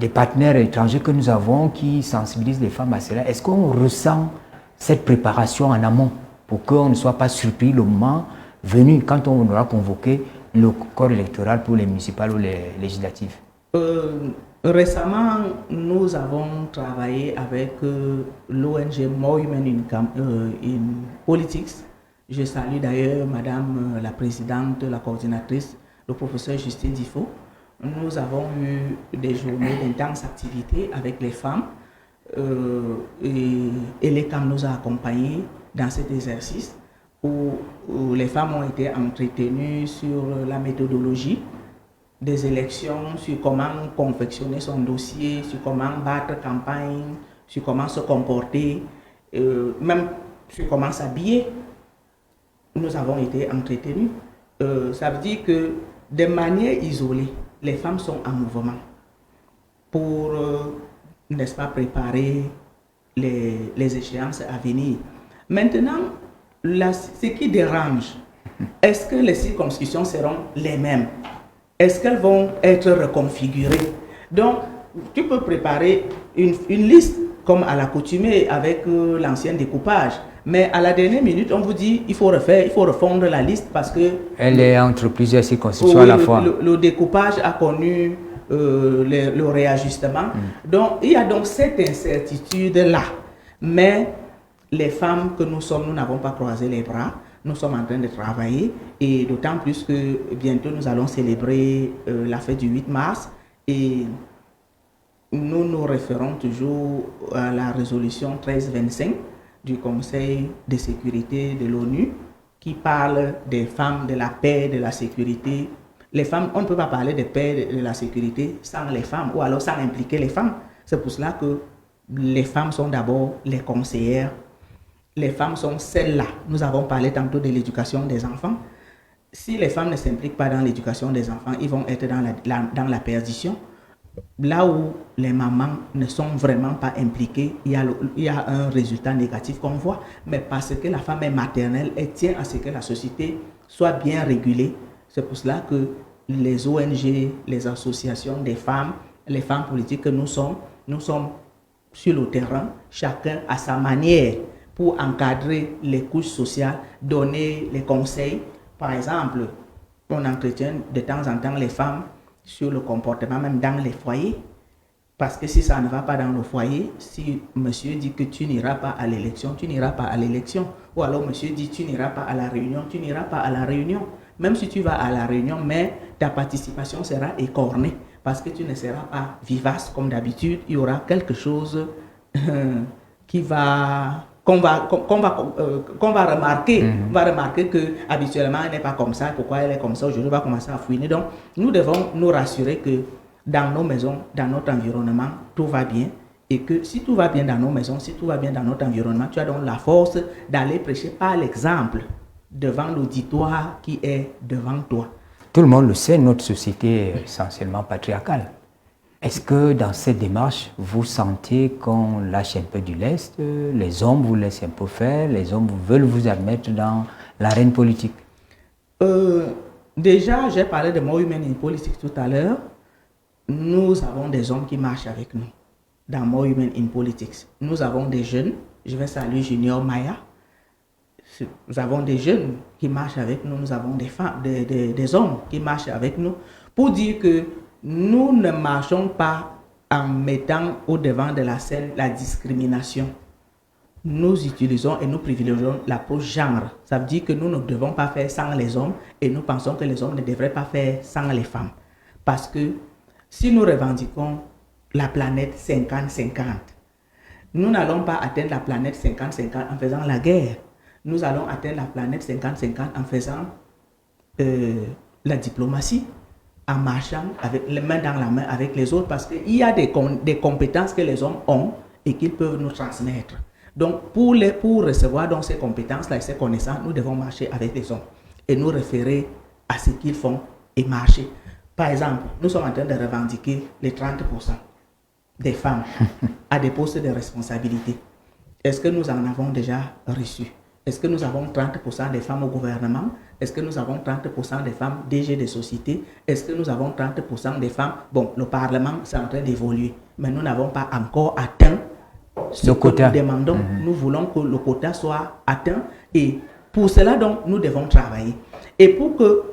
Speaker 1: partenaires étrangers que nous avons qui sensibilisent les femmes à cela. Est-ce qu'on ressent cette préparation en amont pour qu'on ne soit pas surpris le moment venu, quand on aura convoqué le corps électoral pour les municipales ou les législatives?
Speaker 2: Récemment, nous avons travaillé avec l'ONG More Women in Politics. Je salue d'ailleurs Madame la Présidente, la coordinatrice, le professeur Justin Difo. Nous avons eu des journées d'intenses activités avec les femmes et les CAM nous a accompagnés dans cet exercice où les femmes ont été entretenues sur la méthodologie des élections, sur comment confectionner son dossier, sur comment battre campagne, sur comment se comporter, même sur comment s'habiller. Nous avons été entretenus. Ça veut dire que de manière isolée, les femmes sont en mouvement pour, n'est-ce pas, préparer les échéances à venir. Maintenant, ce qui dérange, est-ce que les circonscriptions seront les mêmes? Est-ce qu'elles vont être reconfigurées? Donc, tu peux préparer une liste comme à l'accoutumée avec l'ancien découpage. Mais à la dernière minute, on vous dit il faut refondre la liste parce que...
Speaker 1: Elle est entre plusieurs circonscriptions à la fois.
Speaker 2: Le découpage a connu le réajustement. Donc, il y a donc cette incertitude-là. Mais les femmes que nous sommes, nous n'avons pas croisé les bras. Nous sommes en train de travailler et d'autant plus que bientôt nous allons célébrer la fête du 8 mars et nous nous référons toujours à la résolution 1325 du Conseil de sécurité de l'ONU qui parle des femmes, de la paix, de la sécurité. Les femmes, on ne peut pas parler de paix, de la sécurité sans les femmes ou alors sans impliquer les femmes. C'est pour cela que les femmes sont d'abord les conseillères. Les femmes sont celles-là. Nous avons parlé tantôt de l'éducation des enfants. Si les femmes ne s'impliquent pas dans l'éducation des enfants, ils vont être dans la perdition. Là où les mamans ne sont vraiment pas impliquées, il y a un résultat négatif qu'on voit. Mais parce que la femme est maternelle, elle tient à ce que la société soit bien régulée. C'est pour cela que les ONG, les associations des femmes, les femmes politiques que nous sommes sur le terrain, chacun à sa manière, pour encadrer les couches sociales, donner les conseils. Par exemple, on entretient de temps en temps les femmes sur le comportement, même dans les foyers. Parce que si ça ne va pas dans le foyer, si monsieur dit que tu n'iras pas à l'élection, tu n'iras pas à l'élection. Ou alors monsieur dit tu n'iras pas à la réunion, tu n'iras pas à la réunion. Même si tu vas à la réunion, mais ta participation sera écornée. Parce que tu ne seras pas vivace comme d'habitude. Il y aura quelque chose qu'on va remarquer. On va remarquer que habituellement elle n'est pas comme ça. Pourquoi elle est comme ça aujourd'hui? On va commencer à fouiner. Donc nous devons nous rassurer que dans nos maisons, dans notre environnement, tout va bien. Et que si tout va bien dans nos maisons, si tout va bien dans notre environnement, tu as donc la force d'aller prêcher par l'exemple devant l'auditoire qui est devant toi.
Speaker 1: Tout le monde le sait, notre société est essentiellement patriarcale. Est-ce que dans cette démarche, vous sentez qu'on lâche un peu du lest, les hommes vous laissent un peu faire, les hommes veulent vous admettre dans l'arène politique?
Speaker 2: Déjà, j'ai parlé de More Women in Politics tout à l'heure. Nous avons des hommes qui marchent avec nous dans More Women in Politics. Nous avons des jeunes, je vais saluer Junior Maya. Nous avons des jeunes qui marchent avec nous, nous avons des femmes, des hommes qui marchent avec nous pour dire que nous ne marchons pas en mettant au devant de la scène la discrimination. Nous utilisons et nous privilégions l'approche genre. Ça veut dire que nous ne devons pas faire sans les hommes et nous pensons que les hommes ne devraient pas faire sans les femmes. Parce que si nous revendiquons la planète 50-50, nous n'allons pas atteindre la planète 50-50 en faisant la guerre. Nous allons atteindre la planète 50-50 en faisant la diplomatie, en marchant avec les mains dans la main avec les autres, parce qu'il y a des compétences que les hommes ont et qu'ils peuvent nous transmettre. Donc, pour recevoir donc, ces compétences-là et ces connaissances, nous devons marcher avec les hommes et nous référer à ce qu'ils font et marcher. Par exemple, nous sommes en train de revendiquer les 30% des femmes à des postes de responsabilité. Est-ce que nous en avons déjà reçu? Est-ce que nous avons 30% des femmes au gouvernement? Est-ce que nous avons 30% des femmes DG des sociétés? Est-ce que nous avons 30% des femmes? Bon, le Parlement, c'est en train d'évoluer, mais nous n'avons pas encore atteint ce que nous demandons. Nous voulons que le quota soit atteint et pour cela, donc, nous devons travailler. Et pour que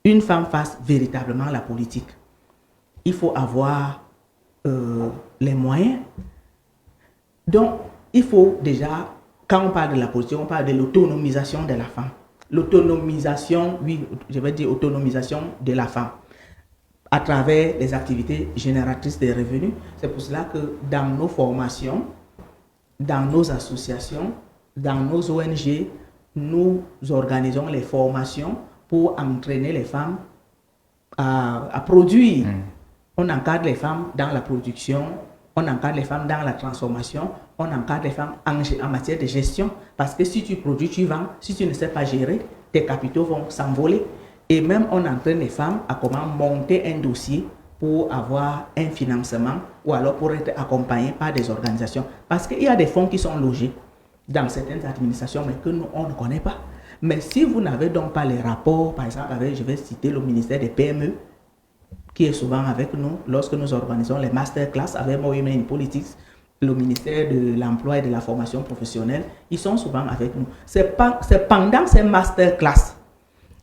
Speaker 2: une femme fasse véritablement la politique, il faut avoir les moyens. Donc, il faut déjà... Quand on parle de la politique, on parle de l'autonomisation de la femme. L'autonomisation, oui, je vais dire autonomisation de la femme à travers les activités génératrices de revenus. C'est pour cela que dans nos formations, dans nos associations, dans nos ONG, nous organisons les formations pour entraîner les femmes à produire. On encadre les femmes dans la production, on encadre les femmes dans la transformation, on encadre les femmes en matière de gestion. Parce que si tu produis, tu vends. Si tu ne sais pas gérer, tes capitaux vont s'envoler. Et même on entraîne les femmes à comment monter un dossier pour avoir un financement ou alors pour être accompagnées par des organisations. Parce qu'il y a des fonds qui sont logés dans certaines administrations, mais que nous, on ne connaît pas. Mais si vous n'avez donc pas les rapports, par exemple, je vais citer le ministère des PME, qui est souvent avec nous lorsque nous organisons les masterclass avec Women in Politics, le ministère de l'Emploi et de la Formation professionnelle, ils sont souvent avec nous. C'est pendant ces masterclass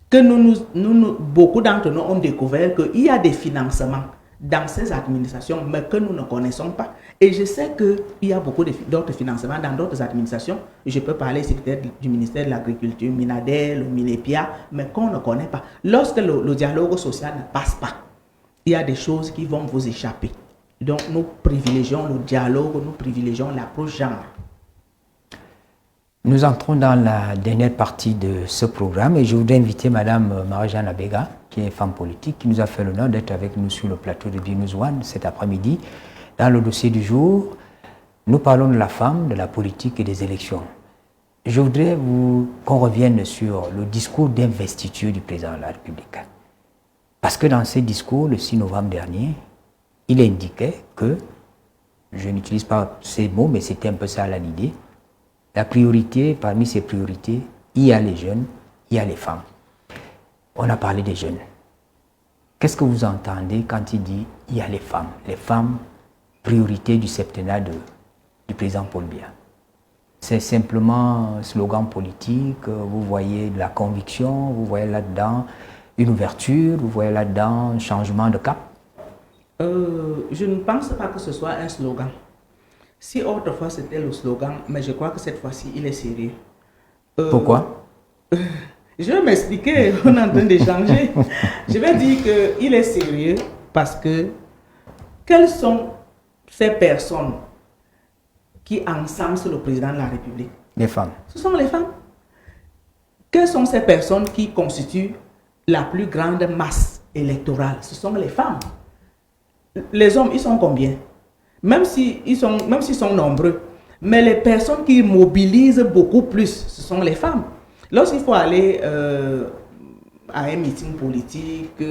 Speaker 2: que beaucoup d'entre nous ont découvert qu'il y a des financements dans ces administrations, mais que nous ne connaissons pas. Et je sais qu'il y a beaucoup d'autres financements dans d'autres administrations. Je peux parler ici peut-être du ministère de l'Agriculture, Minadel, le Minepia, mais qu'on ne connaît pas. Lorsque le dialogue social ne passe pas, il y a des choses qui vont vous échapper. Donc nous privilégions le dialogue, nous privilégions l'approche genre.
Speaker 1: Nous entrons dans la dernière partie de ce programme et je voudrais inviter Madame Marie-Jeanne Abega, qui est femme politique, qui nous a fait l'honneur d'être avec nous sur le plateau de BNews One cet après-midi. Dans le dossier du jour, nous parlons de la femme, de la politique et des élections. Je voudrais qu'on revienne sur le discours d'investiture du président de la République. Parce que dans ce discours, le 6 novembre dernier, il indiquait que, je n'utilise pas ces mots, mais c'était un peu ça l'idée, la priorité, parmi ces priorités, il y a les jeunes, il y a les femmes. On a parlé des jeunes. Qu'est-ce que vous entendez quand il dit il y a les femmes? Les femmes, priorité du septennat du président Paul Biya. C'est simplement un slogan politique, vous voyez de la conviction, vous voyez là-dedans une ouverture, vous voyez là-dedans un changement de cap?
Speaker 2: Je ne pense pas que ce soit un slogan. Si autrefois c'était le slogan, mais je crois que cette fois-ci il est sérieux.
Speaker 1: Pourquoi?
Speaker 2: Je vais m'expliquer, on est en train d'échanger. Je vais dire qu'il est sérieux parce que quelles sont ces personnes qui encensent le président de la République?
Speaker 1: Les femmes.
Speaker 2: Ce sont les femmes. Quelles sont ces personnes qui constituent la plus grande masse électorale? Ce sont les femmes. Les hommes, ils sont combien? Même s'ils sont nombreux. Mais les personnes qui mobilisent beaucoup plus, ce sont les femmes. Lorsqu'il faut aller à un meeting politique,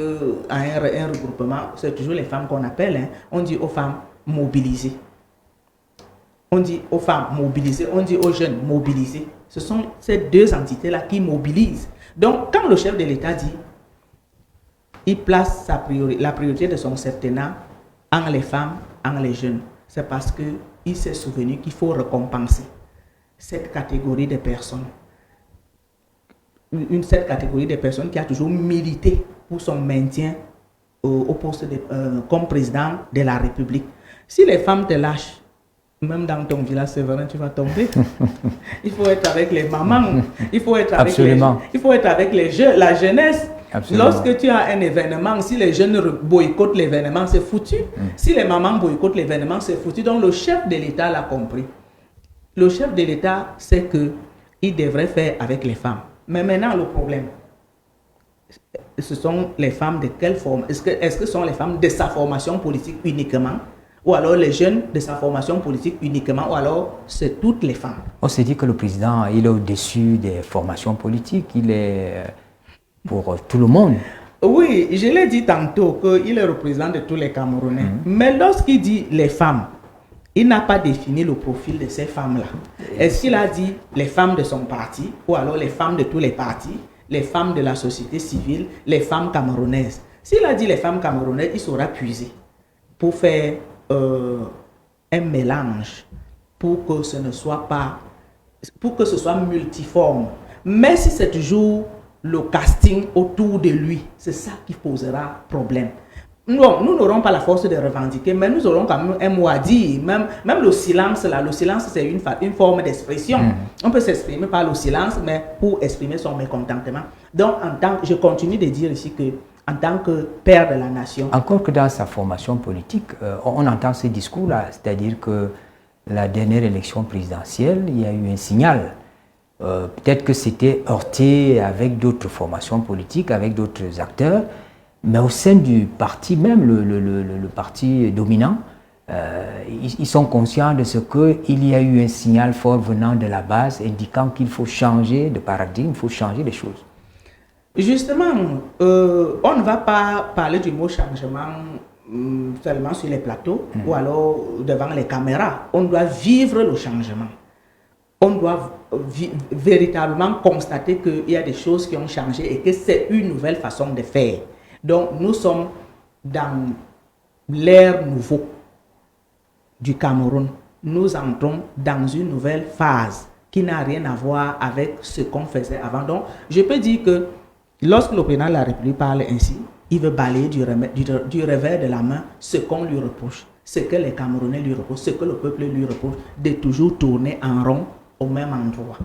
Speaker 2: à un regroupement, c'est toujours les femmes qu'on appelle. Hein. On dit aux femmes mobilisées. On dit aux femmes mobilisées, on dit aux jeunes mobilisés. Ce sont ces deux entités-là qui mobilisent. Donc, quand le chef de l'État dit, il place la priorité de son septennat en les femmes, en les jeunes, c'est parce qu'il s'est souvenu qu'il faut récompenser cette catégorie de personnes. Cette catégorie de personnes qui a toujours milité pour son maintien au poste comme président de la République. Si les femmes te lâchent, même dans ton village, c'est vrai, tu vas tomber. Il faut être avec les mamans, il faut être avec, la jeunesse. Absolument. Lorsque tu as un événement, si les jeunes boycottent l'événement, c'est foutu. Si les mamans boycottent l'événement, c'est foutu. Donc le chef de l'État l'a compris. Le chef de l'État sait qu'il devrait faire avec les femmes. Mais maintenant, le problème, ce sont les femmes de quelle forme? Est-ce que ce sont les femmes de sa formation politique uniquement? Ou alors les jeunes de sa formation politique uniquement? Ou alors c'est toutes les femmes?
Speaker 1: On s'est dit que le président, il est au-dessus des formations politiques. Il est pour tout le monde.
Speaker 2: Oui, je l'ai dit tantôt qu'il est représentant de tous les Camerounais. Mais lorsqu'il dit les femmes, il n'a pas défini le profil de ces femmes-là. Est-ce qu'il a dit les femmes de son parti, ou alors les femmes de tous les partis, les femmes de la société civile, les femmes camerounaises? S'il a dit les femmes camerounaises, il saura puiser pour faire un mélange, pour que ce ne soit pas, pour que ce soit multiforme. Mais si c'est toujours le casting autour de lui, c'est ça qui posera problème. Nous n'aurons pas la force de revendiquer, mais nous aurons quand même un mot à dire. Même le silence, là, le silence, c'est une forme d'expression. On peut s'exprimer par le silence, mais pour exprimer son mécontentement. Donc, je continue de dire ici que, en tant que père de la nation...
Speaker 1: Encore que dans sa formation politique, on entend ces discours-là, c'est-à-dire que la dernière élection présidentielle, il y a eu un signal. Peut-être que c'était heurté avec d'autres formations politiques, avec d'autres acteurs, mais au sein du parti même, le parti dominant, ils sont conscients de ce qu'il y a eu un signal fort venant de la base indiquant qu'il faut changer de paradigme, il faut changer les choses.
Speaker 2: Justement, on ne va pas parler du mot changement seulement sur les plateaux ou alors devant les caméras. On doit vivre le changement. On doit véritablement constater qu'il y a des choses qui ont changé et que c'est une nouvelle façon de faire. Donc, nous sommes dans l'ère nouveau du Cameroun, nous entrons dans une nouvelle phase qui n'a rien à voir avec ce qu'on faisait avant. Donc, je peux dire que lorsque le président de la République parle ainsi, il veut balayer du revers de la main ce qu'on lui reproche, ce que les Camerounais lui reprochent, ce que le peuple lui reproche, de toujours tourner en rond au même endroit.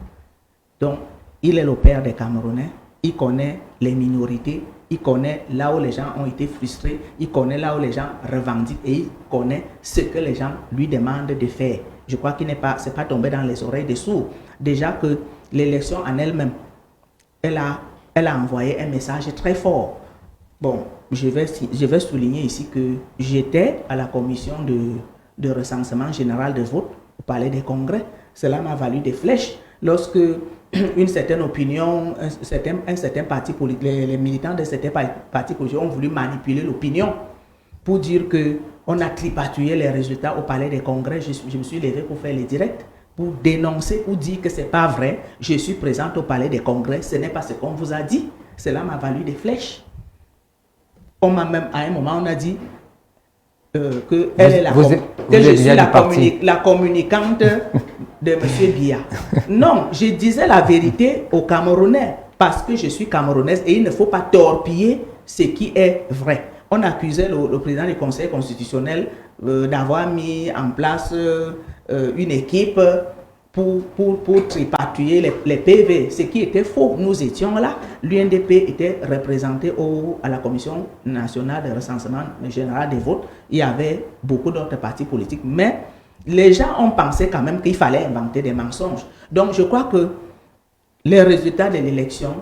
Speaker 2: Donc, il est le père des Camerounais, il connaît les minorités, il connaît là où les gens ont été frustrés, il connaît là où les gens revendiquent et il connaît ce que les gens lui demandent de faire. Je crois qu'il c'est pas tombé dans les oreilles des sourds. Déjà que l'élection en elle-même, elle a envoyé un message très fort. Bon, je vais souligner ici que j'étais à la commission de recensement général de vote au Palais des Congrès. Cela m'a valu des flèches lorsque une certaine opinion, un certain parti politique, les militants de certains partis politiques ont voulu manipuler l'opinion pour dire qu'on a tripatouillé les résultats au Palais des Congrès. Je me suis levé pour faire les directs, pour dénoncer, pour dire que ce n'est pas vrai. Je suis présente au Palais des Congrès, ce n'est pas ce qu'on vous a dit. Cela m'a valu des flèches. On m'a même, à un moment, on a dit que elle est je suis la communicante de M. Biya. Non, je disais la vérité aux Camerounais parce que je suis camerounaise et il ne faut pas torpiller ce qui est vrai. On accusait le président du Conseil constitutionnel d'avoir mis en place une équipe pour tripatouiller les PV, ce qui était faux. Nous étions là, l'UNDP était représenté à la Commission nationale de recensement général des votes. Il y avait beaucoup d'autres partis politiques, mais les gens ont pensé quand même qu'il fallait inventer des mensonges. Donc je crois que les résultats de l'élection,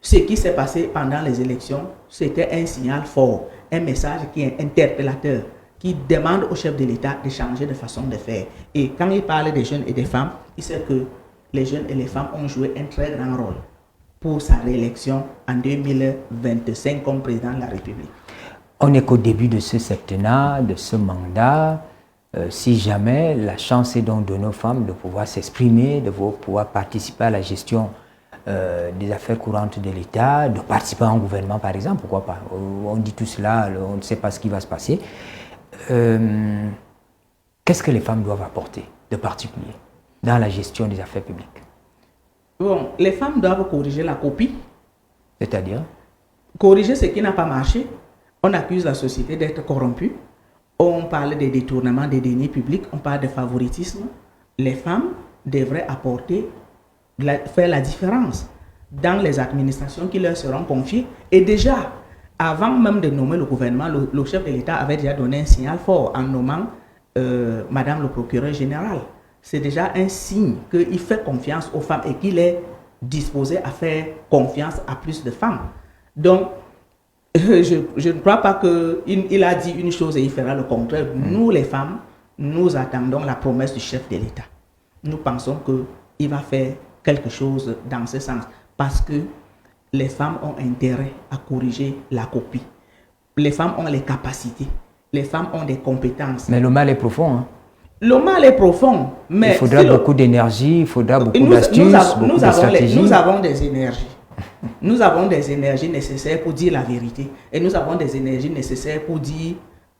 Speaker 2: ce qui s'est passé pendant les élections, c'était un signal fort, un message qui est interpellateur, qui demande au chef de l'État de changer de façon de faire. Et quand il parle des jeunes et des femmes, il sait que les jeunes et les femmes ont joué un très grand rôle pour sa réélection en 2025 comme président de la République.
Speaker 1: On n'est qu'au début de ce septennat, de ce mandat. Si jamais la chance est donc donnée aux femmes de pouvoir s'exprimer, de pouvoir participer à la gestion des affaires courantes de l'État, de participer à un gouvernement par exemple, pourquoi pas. On dit tout cela, on ne sait pas ce qui va se passer. Qu'est-ce que les femmes doivent apporter de particulier dans la gestion des affaires publiques?
Speaker 2: Bon, les femmes doivent corriger la copie.
Speaker 1: C'est-à-dire?
Speaker 2: Corriger ce qui n'a pas marché. On accuse la société d'être corrompue. On parle des détournements des deniers publics, on parle de favoritisme. Les femmes devraient apporter, faire la différence dans les administrations qui leur seront confiées. Et déjà, avant même de nommer le gouvernement, le chef de l'État avait déjà donné un signal fort en nommant Madame le procureur général. C'est déjà un signe qu'il fait confiance aux femmes et qu'il est disposé à faire confiance à plus de femmes. Donc, je ne crois pas qu'il a dit une chose et il fera le contraire. Nous, les femmes, nous attendons la promesse du chef de l'État. Nous pensons qu'il va faire quelque chose dans ce sens parce que les femmes ont intérêt à corriger la copie. Les femmes ont les capacités. Les femmes ont des compétences.
Speaker 1: Mais le mal est profond. Hein?
Speaker 2: Le mal est profond. Mais
Speaker 1: il faudra beaucoup d'énergie, il faudra beaucoup d'astuces, beaucoup de stratégies.
Speaker 2: Nous avons des énergies. Nous avons des énergies nécessaires pour dire la vérité. Et nous avons des énergies nécessaires pour dire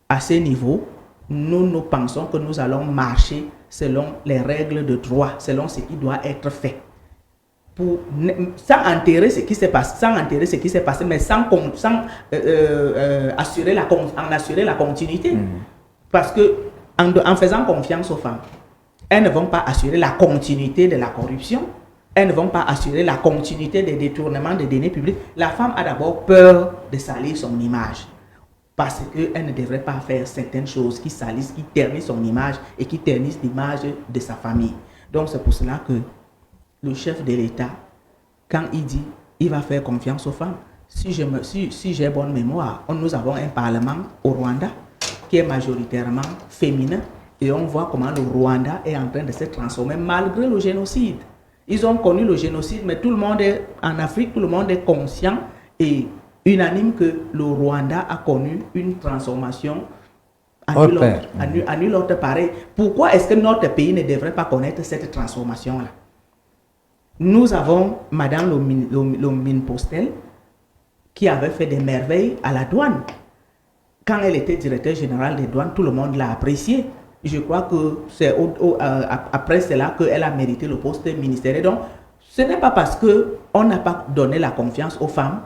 Speaker 2: à ce niveau, nous pensons que nous allons marcher selon les règles de droit, selon ce qui doit être fait. Sans enterrer ce qui s'est passé, mais sans assurer la continuité. Parce que en faisant confiance aux femmes, elles ne vont pas assurer la continuité de la corruption, elles ne vont pas assurer la continuité des détournements des deniers publics. La femme a d'abord peur de salir son image, parce qu'elle ne devrait pas faire certaines choses qui salissent, qui ternissent son image et qui ternissent l'image de sa famille. Donc c'est pour cela que le chef de l'État, quand il dit il va faire confiance aux femmes, si j'ai bonne mémoire, nous avons un parlement au Rwanda qui est majoritairement féminin et on voit comment le Rwanda est en train de se transformer malgré le génocide. Ils ont connu le génocide, mais tout le monde en Afrique, tout le monde est conscient et unanime que le Rwanda a connu une transformation à nul autre pareil. Pourquoi est-ce que notre pays ne devrait pas connaître cette transformation-là? Nous avons Madame Lomine Postel qui avait fait des merveilles à la douane. quand elle était directrice générale des douanes, tout le monde l'a appréciée. Je crois que c'est après cela qu'elle a mérité le poste ministériel. Donc, ce n'est pas parce qu'on n'a pas donné la confiance aux femmes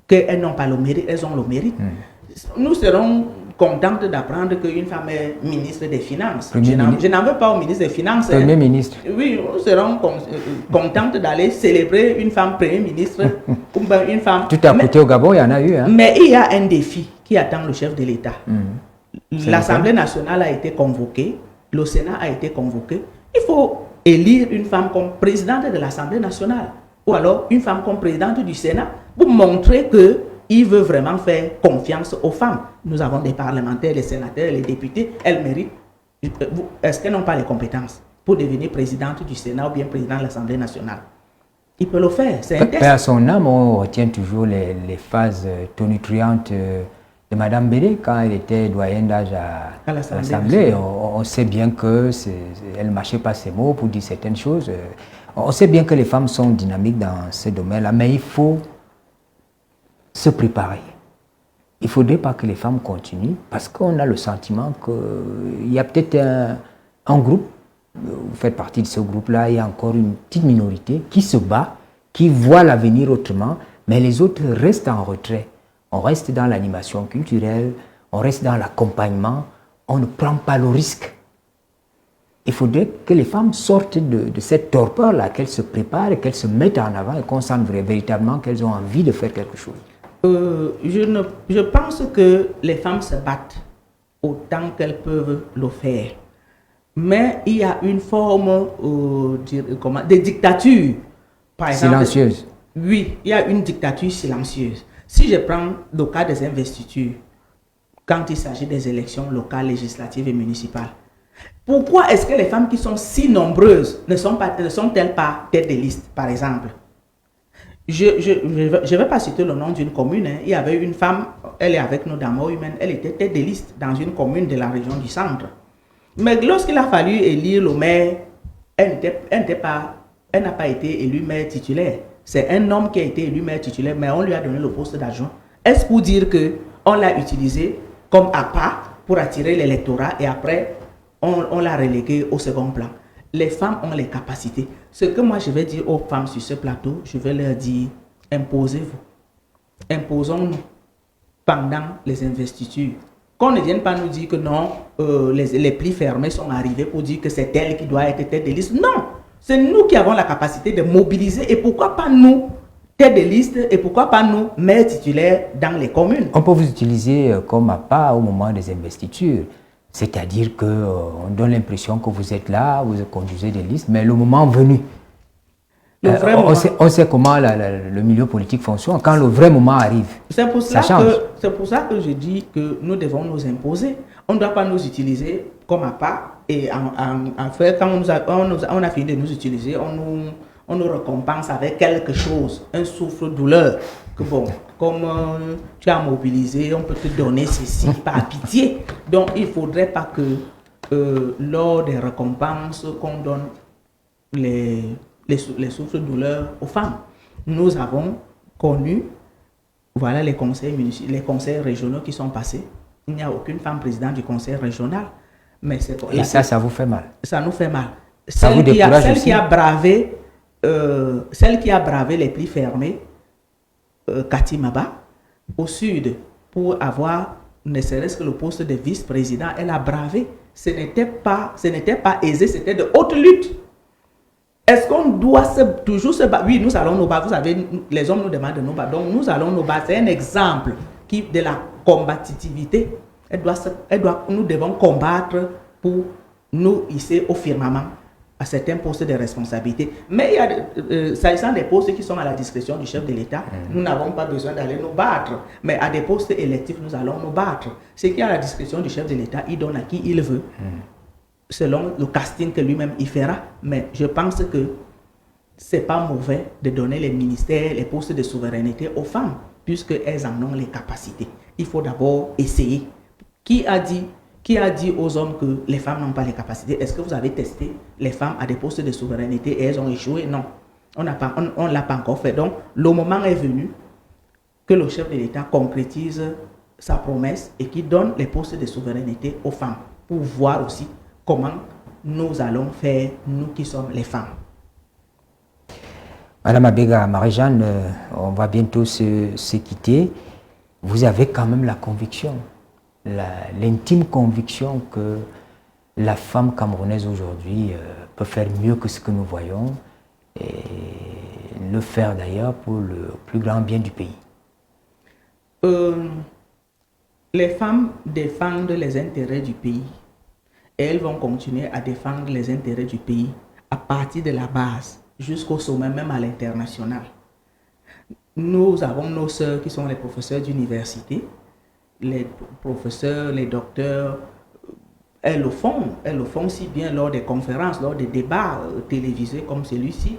Speaker 2: qu'elles n'ont pas le mérite, elles ont le mérite. Nous serons contentes d'apprendre qu'une femme est ministre des Finances. Je n'en veux pas au ministre des Finances.
Speaker 1: Premier ministre.
Speaker 2: Oui, nous serons contentes d'aller célébrer une femme Premier ministre ou une femme...
Speaker 1: Tout à côté au Gabon, il y en a eu. Hein?
Speaker 2: Mais il y a un défi qui attend le chef de l'État. L'Assemblée nationale a été convoquée, le Sénat a été convoqué. Il faut élire une femme comme présidente de l'Assemblée nationale ou alors une femme comme présidente du Sénat pour montrer qu'il veut vraiment faire confiance aux femmes. Nous avons des parlementaires, les sénateurs, les députés, elles méritent. Est-ce qu'elles n'ont pas les compétences pour devenir présidente du Sénat ou bien présidente de l'Assemblée nationale? Il peut le faire, c'est un test.
Speaker 1: À son âme, on retient toujours les phases tonitruantes de Mme Bédé quand elle était doyenne d'âge à l'Assemblée. On sait bien qu'elle ne mâchait pas ses mots pour dire certaines choses. On sait bien que les femmes sont dynamiques dans ce domaine-là, mais il faut se préparer. Il ne faudrait pas que les femmes continuent parce qu'on a le sentiment qu'il y a peut-être un groupe, vous faites partie de ce groupe-là, il y a encore une petite minorité qui se bat, qui voit l'avenir autrement, mais les autres restent en retrait. On reste dans l'animation culturelle, on reste dans l'accompagnement, on ne prend pas le risque. Il faudrait que les femmes sortent de cette torpeur-là, qu'elles se préparent, qu'elles se mettent en avant et qu'on sente véritablement qu'elles ont envie de faire quelque chose.
Speaker 2: Je pense que les femmes se battent autant qu'elles peuvent le faire. Mais il y a une forme de dictature. Par exemple,
Speaker 1: silencieuse.
Speaker 2: Oui, il y a une dictature silencieuse. Si je prends le cas des investitures, quand il s'agit des élections locales, législatives et municipales, pourquoi est-ce que les femmes qui sont si nombreuses ne sont-elles pas tête de liste, par exemple? Je ne vais pas citer le nom d'une commune. Hein. Il y avait une femme, elle est avec nous dans Mort Humaine, elle était tête de liste dans une commune de la région du centre. Mais lorsqu'il a fallu élire le maire, elle n'a pas été élue maire titulaire. C'est un homme qui a été élu maire titulaire, mais on lui a donné le poste d'adjoint. Est-ce pour dire qu'on l'a utilisé comme appât pour attirer l'électorat et après, on l'a relégué au second plan? Les femmes ont les capacités. Ce que moi je vais dire aux femmes sur ce plateau, je vais leur dire, imposez-vous. Imposons-nous pendant les investitures. Qu'on ne vienne pas nous dire que non, les plis fermés sont arrivés pour dire que c'est elle qui doit être tête de liste. Non, c'est nous qui avons la capacité de mobiliser et pourquoi pas nous, tête de liste, et pourquoi pas nous, maires titulaires dans les communes.
Speaker 1: On peut vous utiliser comme appât au moment des investitures. C'est-à-dire qu'on donne l'impression que vous êtes là, vous conduisez des listes, mais le moment venu, on sait comment le milieu politique fonctionne. Quand le vrai moment arrive,
Speaker 2: c'est pour
Speaker 1: ça change.
Speaker 2: C'est pour ça que je dis que nous devons nous imposer. On ne doit pas nous utiliser comme appât et en fait, quand on a fini de nous utiliser, on nous récompense avec quelque chose, un souffle-douleur. Que bon, comme tu as mobilisé, on peut te donner ceci par pitié. Donc, il ne faudrait pas que lors des récompenses, qu'on donne les souffles-douleurs aux femmes. Nous avons connu, voilà les conseils régionaux qui sont passés. Il n'y a aucune femme présidente du conseil régional. Mais
Speaker 1: et ça vous fait mal? Ça
Speaker 2: nous fait mal.
Speaker 1: Celle
Speaker 2: qui a bravé les plis fermés, Cathy Maba, au sud, pour avoir ne serait-ce que le poste de vice-président, elle a bravé. Ce n'était pas aisé, c'était de haute lutte. Est-ce qu'on doit toujours se battre? Oui, nous allons nous battre. Vous savez, les hommes nous demandent de nous battre. Donc, nous allons nous battre. C'est un exemple de la combativité. Nous devons combattre pour nous hisser au firmament à certains postes de responsabilité. Mais il y a, s'agissant des postes qui sont à la discrétion du chef de l'État, nous n'avons pas besoin d'aller nous battre. Mais à des postes électifs, nous allons nous battre. Ce qui est à la discrétion du chef de l'État, il donne à qui il veut, selon le casting que lui-même il fera. Mais je pense que ce n'est pas mauvais de donner les ministères, les postes de souveraineté aux femmes, puisqu'elles en ont les capacités. Il faut d'abord essayer. Qui a dit aux hommes que les femmes n'ont pas les capacités? Est-ce que vous avez testé les femmes à des postes de souveraineté et elles ont échoué? Non, on ne l'a pas encore fait. Donc, le moment est venu que le chef de l'État concrétise sa promesse et qui donne les postes de souveraineté aux femmes pour voir aussi comment nous allons faire, nous qui sommes les femmes.
Speaker 1: Madame Abega, Marie-Jeanne, on va bientôt se quitter. Vous avez quand même la conviction, l'intime conviction que la femme camerounaise aujourd'hui peut faire mieux que ce que nous voyons et le faire d'ailleurs pour le plus grand bien du pays.
Speaker 2: Les femmes défendent les intérêts du pays et elles vont continuer à défendre les intérêts du pays à partir de la base jusqu'au sommet, même à l'international. Nous avons nos sœurs qui sont les professeurs d'université, les professeurs, les docteurs. Elles le font si bien lors des conférences, lors des débats télévisés comme celui-ci,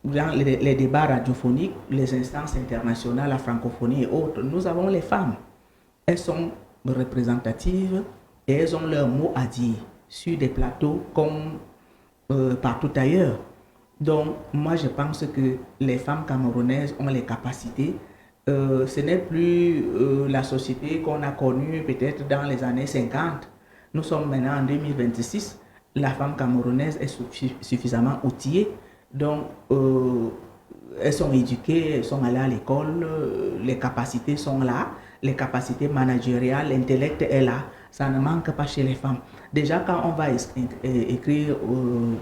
Speaker 2: les débats radiophoniques, les instances internationales, la francophonie et autres. Nous avons les femmes. Elles sont représentatives et elles ont leur mot à dire sur des plateaux comme partout ailleurs. Donc, moi, je pense que les femmes camerounaises ont les capacités. Ce n'est plus la société qu'on a connue peut-être dans les années 50. Nous sommes maintenant en 2026. La femme camerounaise est suffisamment outillée. Donc, elles sont éduquées, elles sont allées à l'école, les capacités sont là, les capacités managériales, l'intellect est là. Ça ne manque pas chez les femmes. Déjà, quand on va écrire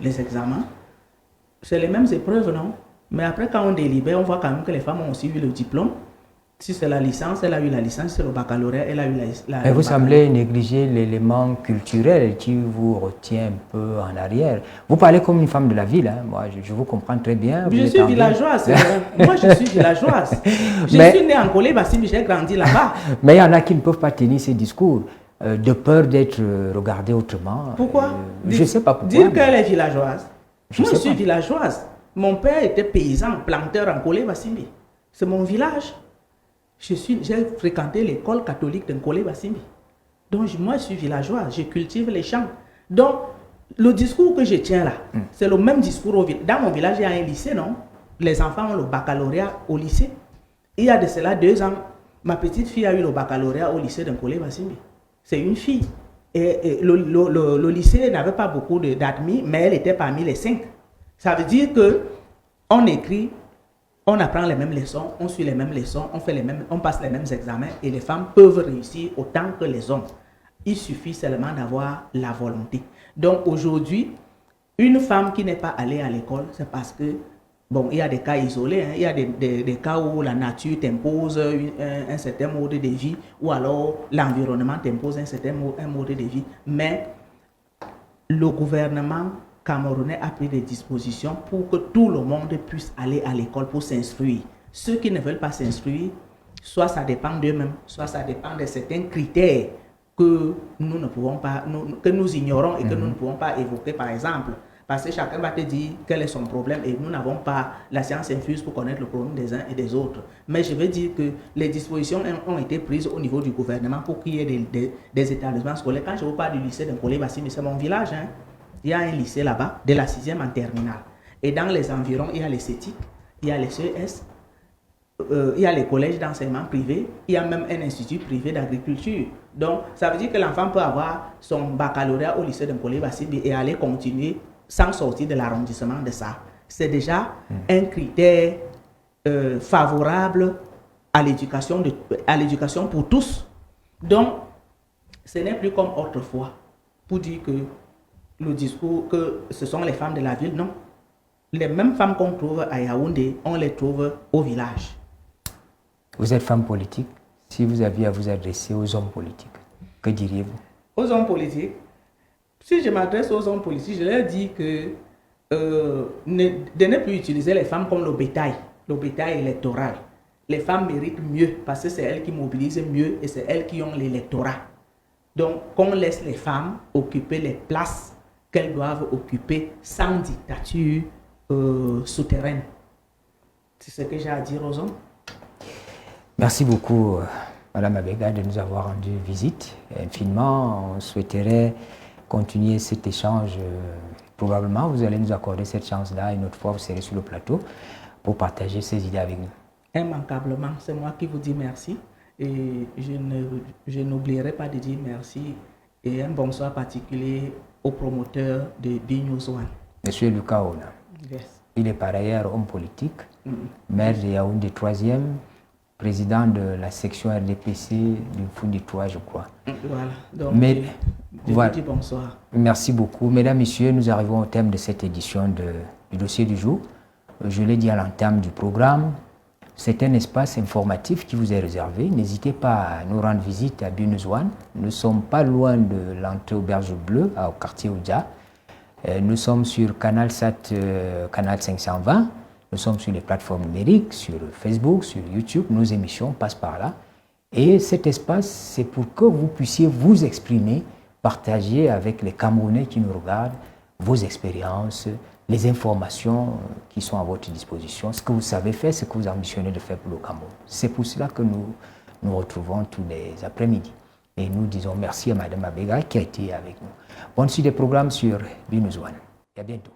Speaker 2: les examens, c'est les mêmes épreuves, non? Mais après, quand on délibère, on voit quand même que les femmes ont aussi eu le diplôme. Si c'est la licence, elle a eu la licence. Si c'est le baccalauréat, elle a eu la
Speaker 1: Mais vous semblez négliger l'élément culturel qui vous retient un peu en arrière. Vous parlez comme une femme de la ville, hein. Moi, je vous comprends très bien.
Speaker 2: Je suis villageoise, c'est vrai. Moi, je suis villageoise. Je suis née en Kolé-Bassimbi, j'ai grandi là-bas.
Speaker 1: Mais il y en a qui ne peuvent pas tenir ces discours de peur d'être regardés autrement.
Speaker 2: Pourquoi?
Speaker 1: Je ne sais pas pourquoi.
Speaker 2: Dire qu'elle est villageoise. Moi, je suis villageoise. Mon père était paysan, planteur en Kolé-Bassimbi. C'est mon village. J'ai fréquenté l'école catholique de Kolé-Bassimbi. Donc, moi, je suis villageoise. Je cultive les champs. Donc, le discours que je tiens là, c'est le même discours. Dans mon village, il y a un lycée, non? Les enfants ont le baccalauréat au lycée. Il y a de cela 2 ans, ma petite fille a eu le baccalauréat au lycée de Kolé-Bassimbi. C'est une fille. Et le lycée n'avait pas beaucoup d'admis, mais elle était parmi les 5. Ça veut dire que on écrit, on apprend les mêmes leçons, on suit les mêmes leçons, on passe les mêmes examens et les femmes peuvent réussir autant que les hommes. Il suffit seulement d'avoir la volonté. Donc aujourd'hui, une femme qui n'est pas allée à l'école, c'est parce que, bon, il y a des cas isolés, hein. Il y a des cas où la nature t'impose un certain mode de vie ou alors l'environnement t'impose un certain mode de vie. Mais le gouvernement camerounais a pris des dispositions pour que tout le monde puisse aller à l'école pour s'instruire. Ceux qui ne veulent pas s'instruire, soit ça dépend d'eux-mêmes, soit ça dépend de certains critères que nous ne pouvons pas, que nous ignorons et que nous ne pouvons pas évoquer, par exemple. Parce que chacun va te dire quel est son problème et nous n'avons pas la science infuse pour connaître le problème des uns et des autres. Mais je veux dire que les dispositions ont été prises au niveau du gouvernement pour qu'il y ait des établissements scolaires. Quand je vous parle du lycée de Kolé-Bassimbi, c'est mon village, hein. Il y a un lycée là-bas, de la 6e en terminale. Et dans les environs, il y a les CETIC, il y a les CES, il y a les collèges d'enseignement privé, il y a même un institut privé d'agriculture. Donc, ça veut dire que l'enfant peut avoir son baccalauréat au lycée de Kolé-Bassimbi et aller continuer sans sortir de l'arrondissement de ça. C'est déjà un critère favorable à l'éducation pour tous. Donc, ce n'est plus comme autrefois pour dire que le discours que ce sont les femmes de la ville, non. Les mêmes femmes qu'on trouve à Yaoundé, on les trouve au village.
Speaker 1: Vous êtes femme politique. Si vous aviez à vous adresser aux hommes politiques, que diriez-vous?
Speaker 2: Aux hommes politiques, si je m'adresse aux hommes politiques, je leur dis que de ne plus utiliser les femmes comme le bétail électoral. Les femmes méritent mieux parce que c'est elles qui mobilisent mieux et c'est elles qui ont l'électorat. Donc, qu'on laisse les femmes occuper les places qu'elles doivent occuper sans dictature souterraine. C'est ce que j'ai à dire aux hommes.
Speaker 1: Merci beaucoup, Madame Abega, de nous avoir rendu visite. Infiniment, on souhaiterait continuer cet échange. Probablement, vous allez nous accorder cette chance-là. Une autre fois, vous serez sur le plateau pour partager ces idées avec nous.
Speaker 2: Immanquablement, c'est moi qui vous dis merci. Et je n'oublierai pas de dire merci et un bonsoir particulier au promoteur de B-News One.
Speaker 1: Monsieur Lucas Ona.
Speaker 2: Yes.
Speaker 1: Il est par ailleurs homme politique, maire de Yaoundé 3e, président de la section RDPC du Foudi 3, je crois.
Speaker 2: Voilà. Donc,
Speaker 1: Mais,
Speaker 2: je
Speaker 1: voilà.
Speaker 2: vous dis bonsoir.
Speaker 1: Merci beaucoup. Mesdames, Messieurs, nous arrivons au thème de cette édition du dossier du jour. Je l'ai dit à l'entame du programme, c'est un espace informatif qui vous est réservé. N'hésitez pas à nous rendre visite à B-News One. Nous ne sommes pas loin de l'entrée Auberge Bleue, au quartier Oudja. Nous sommes sur Canal Sat, Canal 520. Nous sommes sur les plateformes numériques, sur Facebook, sur YouTube. Nos émissions passent par là. Et cet espace, c'est pour que vous puissiez vous exprimer, partager avec les Camerounais qui nous regardent vos expériences, les informations qui sont à votre disposition, ce que vous savez faire, ce que vous ambitionnez de faire pour le Cameroun. C'est pour cela que nous nous retrouvons tous les après-midi. Et nous disons merci à Mme Abega qui a été avec nous. Bonne suite des programmes sur B-News One. Et à bientôt.